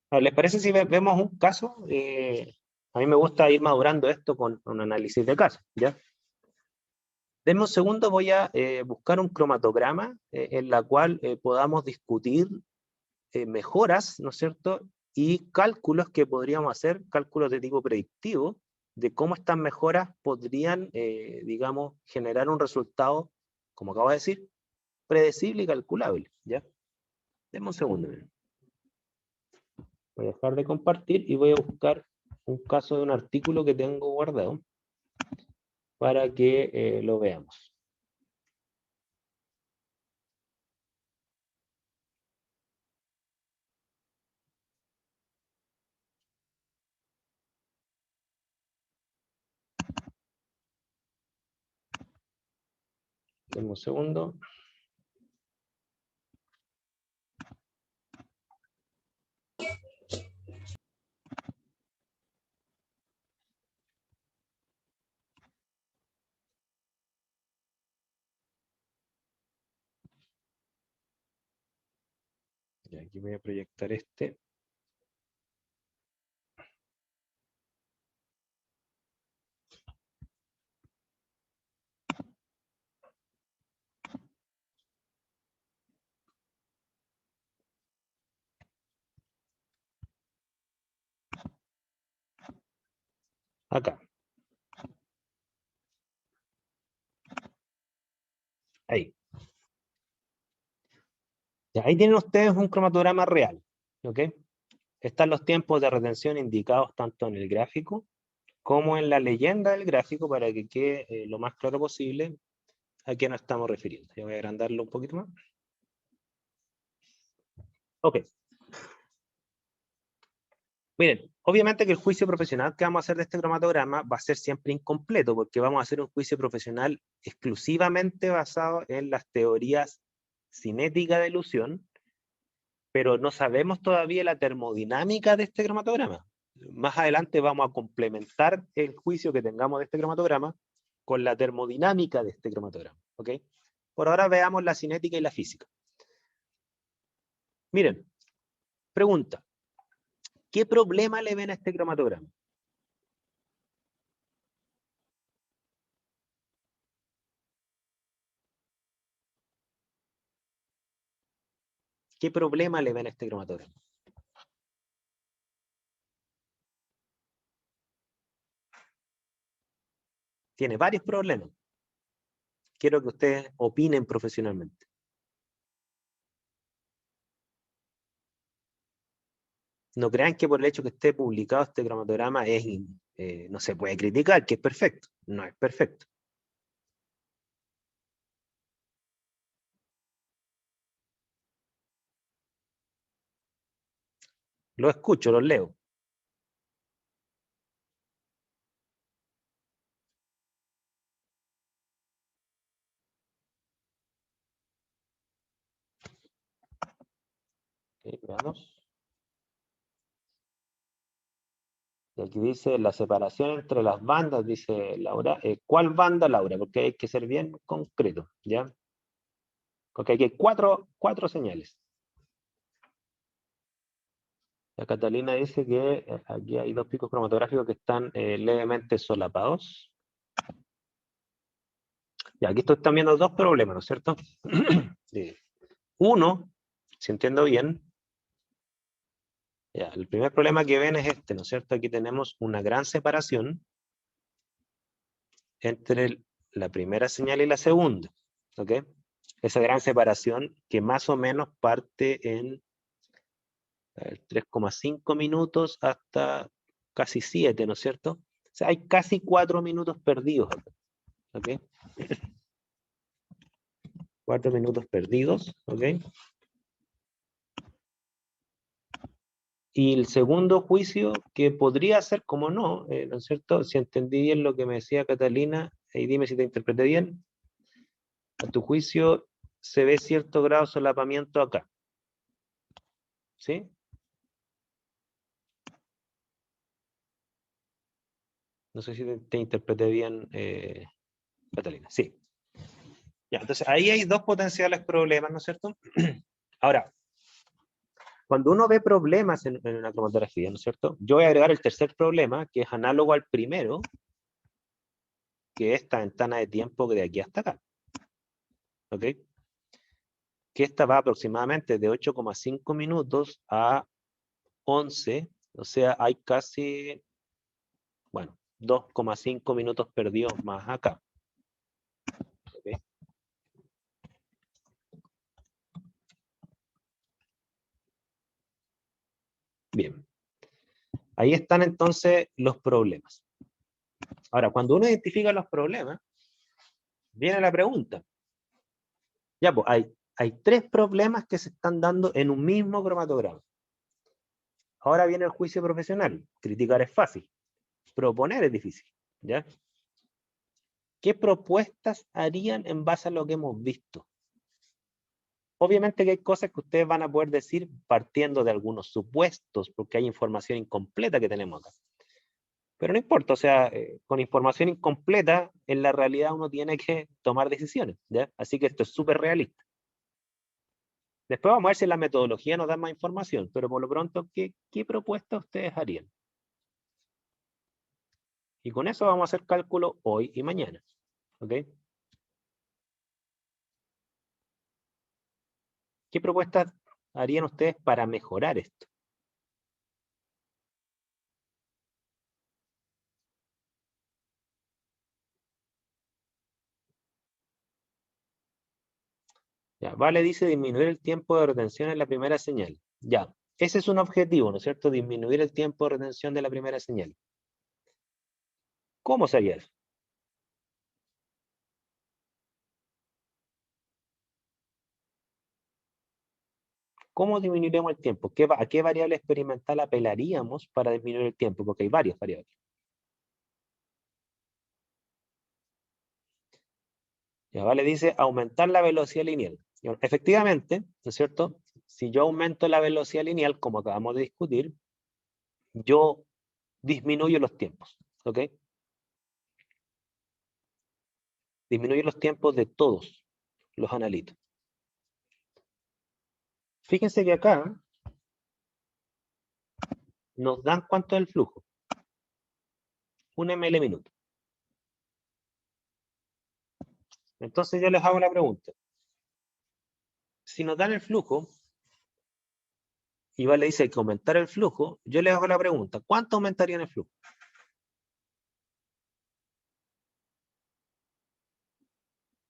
¿Les parece si vemos un caso? A mí me gusta ir madurando esto con un análisis de caso, ¿ya? Denme un segundo, voy a buscar un cromatograma en la cual podamos discutir mejoras, ¿no es cierto? Y cálculos que podríamos hacer, cálculos de tipo predictivo, de cómo estas mejoras podrían, digamos, generar un resultado, como acabo de decir, predecible y calculable, ¿ya? Denme un segundo. Voy a dejar de compartir y voy a buscar un caso de un artículo que tengo guardado para que lo veamos. Denme un segundo. Y aquí voy a proyectar este. Acá. Ahí. Ya, ahí tienen ustedes un cromatograma real. ¿Ok? Están los tiempos de retención indicados tanto en el gráfico como en la leyenda del gráfico para que quede lo más claro posible a qué nos estamos refiriendo. Yo voy a agrandarlo un poquito más. Ok. Miren, obviamente que el juicio profesional que vamos a hacer de este cromatograma va a ser siempre incompleto, porque vamos a hacer un juicio profesional exclusivamente basado en las teorías cinéticas de ilusión, pero no sabemos todavía la termodinámica de este cromatograma. Más adelante vamos a complementar el juicio que tengamos de este cromatograma con la termodinámica de este cromatograma. ¿Ok? Por ahora veamos la cinética y la física. Miren, pregunta. ¿Qué problema le ven a este cromatograma? ¿Qué problema le ven a este cromatograma? Tiene varios problemas. Quiero que ustedes opinen profesionalmente. No crean que por el hecho que esté publicado este cromatograma no se puede criticar, que es perfecto. No es perfecto. Lo escucho, lo leo. Okay, veamos. Y aquí dice la separación entre las bandas, dice Laura. ¿Cuál banda, Laura? Porque hay que ser bien concreto, ¿ya? Porque aquí hay cuatro señales. La Catalina dice que aquí hay dos picos cromatográficos que están levemente solapados. Y aquí están viendo dos problemas, ¿no es cierto? Sí. Uno, si entiendo bien, ya, el primer problema que ven es este, ¿no es cierto? Aquí tenemos una gran separación entre la primera señal y la segunda, ¿ok? Esa gran separación que más o menos parte en 3,5 minutos hasta casi 7, ¿no es cierto? O sea, hay casi 4 minutos perdidos, ¿ok? 4 minutos perdidos, ¿ok? Y el segundo juicio, que podría ser como no, ¿no es cierto? Si entendí bien lo que me decía Catalina, y dime si te interpreté bien, a tu juicio se ve cierto grado de solapamiento acá. ¿Sí? No sé si te interpreté bien, Catalina. Sí. Ya, entonces ahí hay dos potenciales problemas, ¿no es cierto? Ahora, cuando uno ve problemas en una cromatografía, ¿no es cierto? Yo voy a agregar el tercer problema, que es análogo al primero, que es esta ventana de tiempo de aquí hasta acá. ¿Ok? Que esta va aproximadamente de 8,5 minutos a 11, o sea, hay casi, bueno, 2,5 minutos perdidos más acá. ¿Okay? Bien. Ahí están entonces los problemas. Ahora, cuando uno identifica los problemas, viene la pregunta. Ya, pues, hay tres problemas que se están dando en un mismo cromatograma. Ahora viene el juicio profesional. Criticar es fácil. Proponer es difícil. ¿Ya? ¿Qué propuestas harían en base a lo que hemos visto? Obviamente que hay cosas que ustedes van a poder decir partiendo de algunos supuestos, porque hay información incompleta que tenemos acá. Pero no importa, o sea, con información incompleta, en la realidad uno tiene que tomar decisiones, ¿ya? Así que esto es súper realista. Después vamos a ver si la metodología nos da más información, pero por lo pronto, ¿qué propuestas ustedes harían? Y con eso vamos a hacer cálculo hoy y mañana, ¿ok? ¿Qué propuestas harían ustedes para mejorar esto? Ya, Vale dice disminuir el tiempo de retención en la primera señal. Ya, ese es un objetivo, ¿no es cierto? Disminuir el tiempo de retención de la primera señal. ¿Cómo sería eso? ¿Cómo disminuiremos el tiempo? ¿A qué variable experimental apelaríamos para disminuir el tiempo? Porque hay varias variables. Ya, Vale dice aumentar la velocidad lineal. Efectivamente, ¿no es cierto? Si yo aumento la velocidad lineal, como acabamos de discutir, yo disminuyo los tiempos, ¿ok? Disminuyo los tiempos de todos los analitos. Fíjense que acá nos dan cuánto es el flujo. 1 ml minuto. Entonces yo les hago la pregunta. Si nos dan el flujo, y Vale dice que aumentar el flujo, yo les hago la pregunta, ¿cuánto aumentarían el flujo?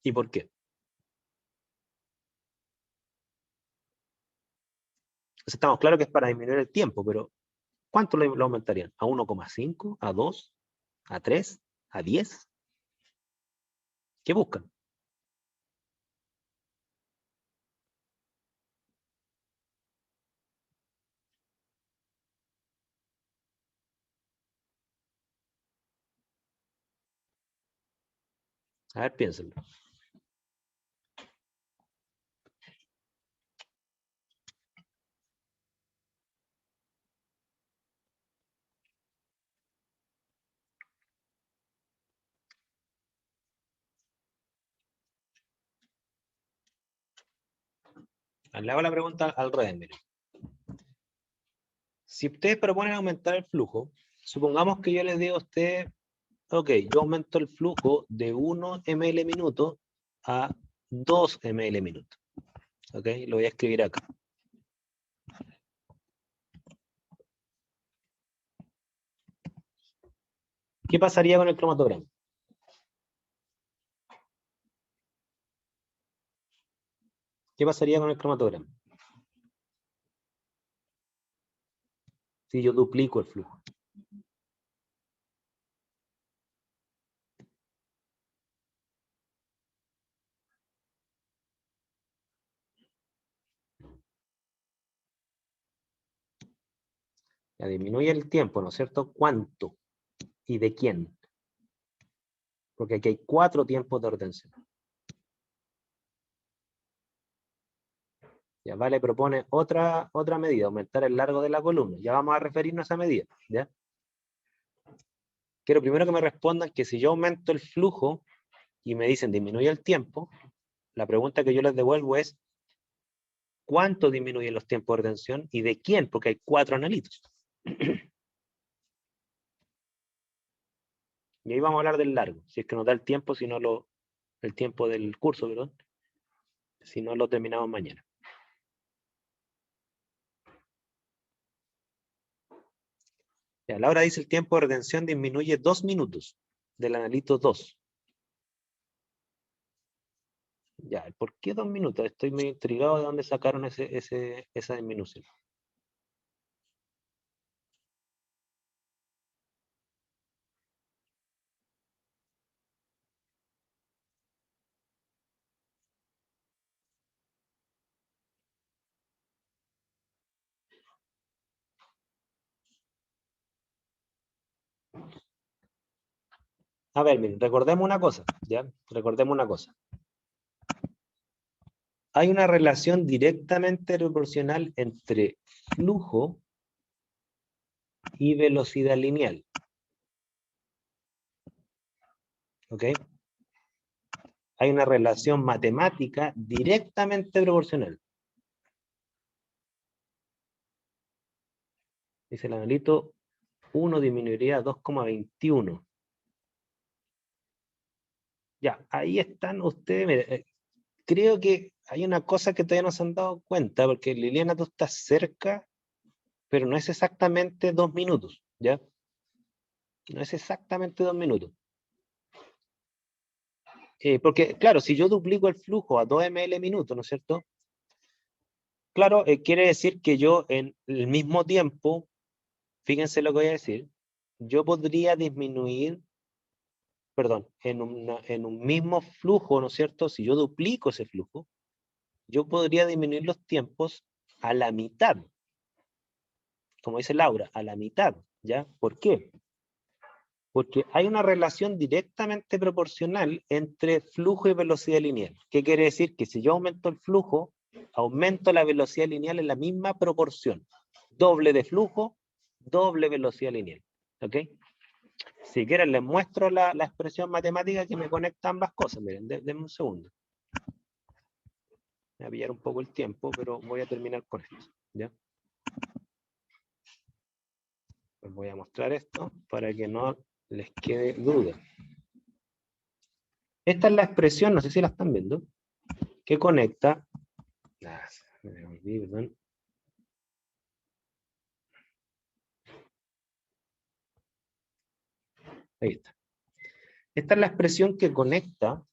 ¿Y por qué? Entonces estamos claros que es para disminuir el tiempo, pero ¿cuánto lo aumentarían? ¿A 1,5? ¿A 2? ¿A 3? ¿A 10? ¿Qué buscan? A ver, piénsenlo. Le hago la pregunta al revés, miren. Si ustedes proponen aumentar el flujo, supongamos que yo les digo a ustedes, ok, yo aumento el flujo de 1 ml minuto a 2 ml minuto. Ok, lo voy a escribir acá. ¿Qué pasaría con el cromatograma? ¿Qué pasaría con el cromatograma? Si yo duplico el flujo. Ya disminuye el tiempo, ¿no es cierto? ¿Cuánto? ¿Y de quién? Porque aquí hay 4 tiempos de retención. Ya Vale propone otra medida, aumentar el largo de la columna. Ya vamos a referirnos a esa medida. ¿Ya? Quiero primero que me respondan que si yo aumento el flujo y me dicen disminuye el tiempo, la pregunta que yo les devuelvo es ¿cuánto disminuyen los tiempos de retención y de quién? Porque hay 4 analitos. Y ahí vamos a hablar del largo, si es que nos da el tiempo, si no el tiempo del curso, perdón, si no lo terminamos mañana. Ya, Laura dice el tiempo de retención disminuye 2 minutos del analito 2. Ya, ¿por qué 2 minutos? Estoy muy intrigado de dónde sacaron esa disminución. A ver, miren, recordemos una cosa, ¿ya? Recordemos una cosa. Hay una relación directamente proporcional entre flujo y velocidad lineal. ¿Ok? Hay una relación matemática directamente proporcional. Dice el analito, 1 disminuiría a 2,21. Ya, ahí están ustedes. Mire, creo que hay una cosa que todavía no se han dado cuenta, porque Liliana, tú estás cerca, pero no es exactamente 2 minutos, ¿ya? No es exactamente 2 minutos. Porque, claro, si yo duplico el flujo a 2 ml minuto, ¿no es cierto? Claro, quiere decir que yo en el mismo tiempo, fíjense lo que voy a decir, yo podría disminuir, perdón, en un mismo flujo, ¿no es cierto? Si yo duplico ese flujo, yo podría disminuir los tiempos a la mitad, como dice Laura, a la mitad, ¿ya? ¿Por qué? Porque hay una relación directamente proporcional entre flujo y velocidad lineal. ¿Qué quiere decir? Que si yo aumento el flujo, aumento la velocidad lineal en la misma proporción. Doble de flujo, doble velocidad lineal. ¿Ok? Si quieren les muestro la expresión matemática que me conecta ambas cosas. Miren, denme un segundo. Me voy a pillar un poco el tiempo, pero voy a terminar con esto. ¿Ya? Les voy a mostrar esto para que no les quede duda. Esta es la expresión, no sé si la están viendo, que conecta. Me olvidé, perdón. Ahí está. Esta es la expresión que conecta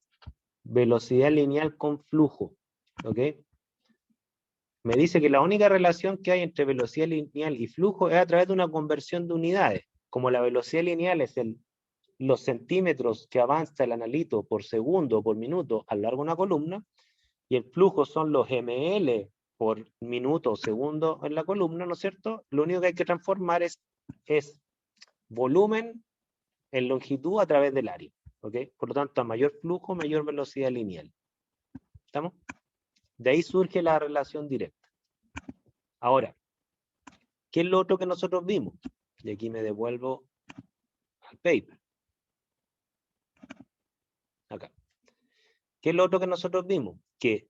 velocidad lineal con flujo. ¿Ok? Me dice que la única relación que hay entre velocidad lineal y flujo es a través de una conversión de unidades. Como la velocidad lineal es los centímetros que avanza el analito por segundo o por minuto a lo largo de una columna, y el flujo son los ml por minuto o segundo en la columna, ¿no es cierto? Lo único que hay que transformar es volumen en longitud a través del área. ¿Ok? Por lo tanto, a mayor flujo, mayor velocidad lineal. ¿Estamos? De ahí surge la relación directa. Ahora, ¿qué es lo otro que nosotros vimos? Y aquí me devuelvo al paper. Acá. ¿Qué es lo otro que nosotros vimos? Que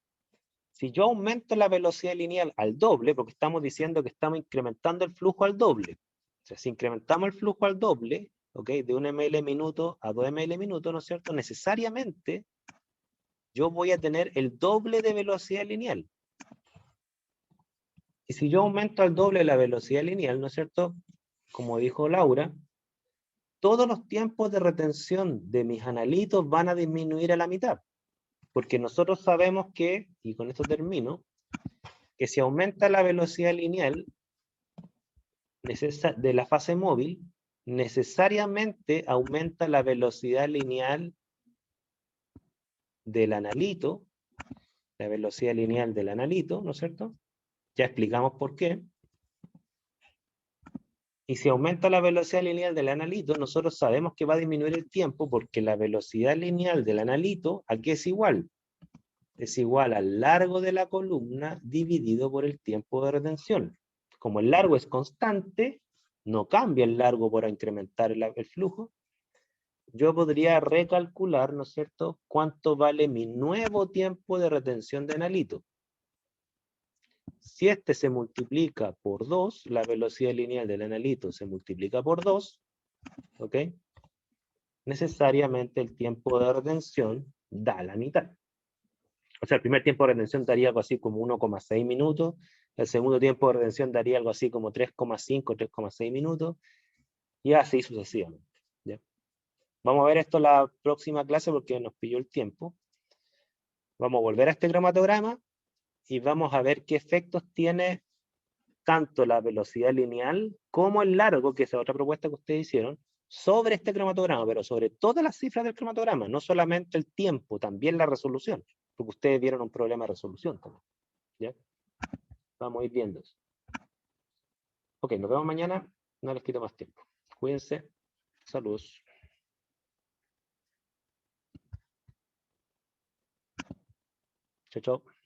si yo aumento la velocidad lineal al doble, porque estamos diciendo que estamos incrementando el flujo al doble. O sea, si incrementamos el flujo al doble, ¿ok? De 1 ml minuto a 2 ml minuto, ¿no es cierto? Necesariamente yo voy a tener el doble de velocidad lineal. Y si yo aumento al doble la velocidad lineal, ¿no es cierto? Como dijo Laura, todos los tiempos de retención de mis analitos van a disminuir a la mitad. Porque nosotros sabemos que, y con esto termino, que si aumenta la velocidad lineal de la fase móvil, necesariamente aumenta la velocidad lineal del analito, la velocidad lineal del analito, ¿no es cierto? Ya explicamos por qué. Y si aumenta la velocidad lineal del analito, nosotros sabemos que va a disminuir el tiempo porque la velocidad lineal del analito, ¿a qué es igual? Es igual al largo de la columna dividido por el tiempo de retención. Como el largo es constante, no cambia el largo por incrementar el flujo, yo podría recalcular, ¿no es cierto?, cuánto vale mi nuevo tiempo de retención de analito. Si este se multiplica por 2, la velocidad lineal del analito se multiplica por 2, ¿ok? Necesariamente el tiempo de retención da la mitad. O sea, el primer tiempo de retención daría algo así como 1,6 minutos, el segundo tiempo de retención daría algo así como 3,5, 3,6 minutos, y así sucesivamente. ¿Ya? Vamos a ver esto en la próxima clase porque nos pilló el tiempo. Vamos a volver a este cromatograma y vamos a ver qué efectos tiene tanto la velocidad lineal como el largo, que es otra propuesta que ustedes hicieron, sobre este cromatograma, pero sobre todas las cifras del cromatograma, no solamente el tiempo, también la resolución, porque ustedes vieron un problema de resolución también. ¿Ya? Vamos a ir viendo eso. Ok, nos vemos mañana, no les quito más tiempo. Cuídense, saludos. Chao, chao.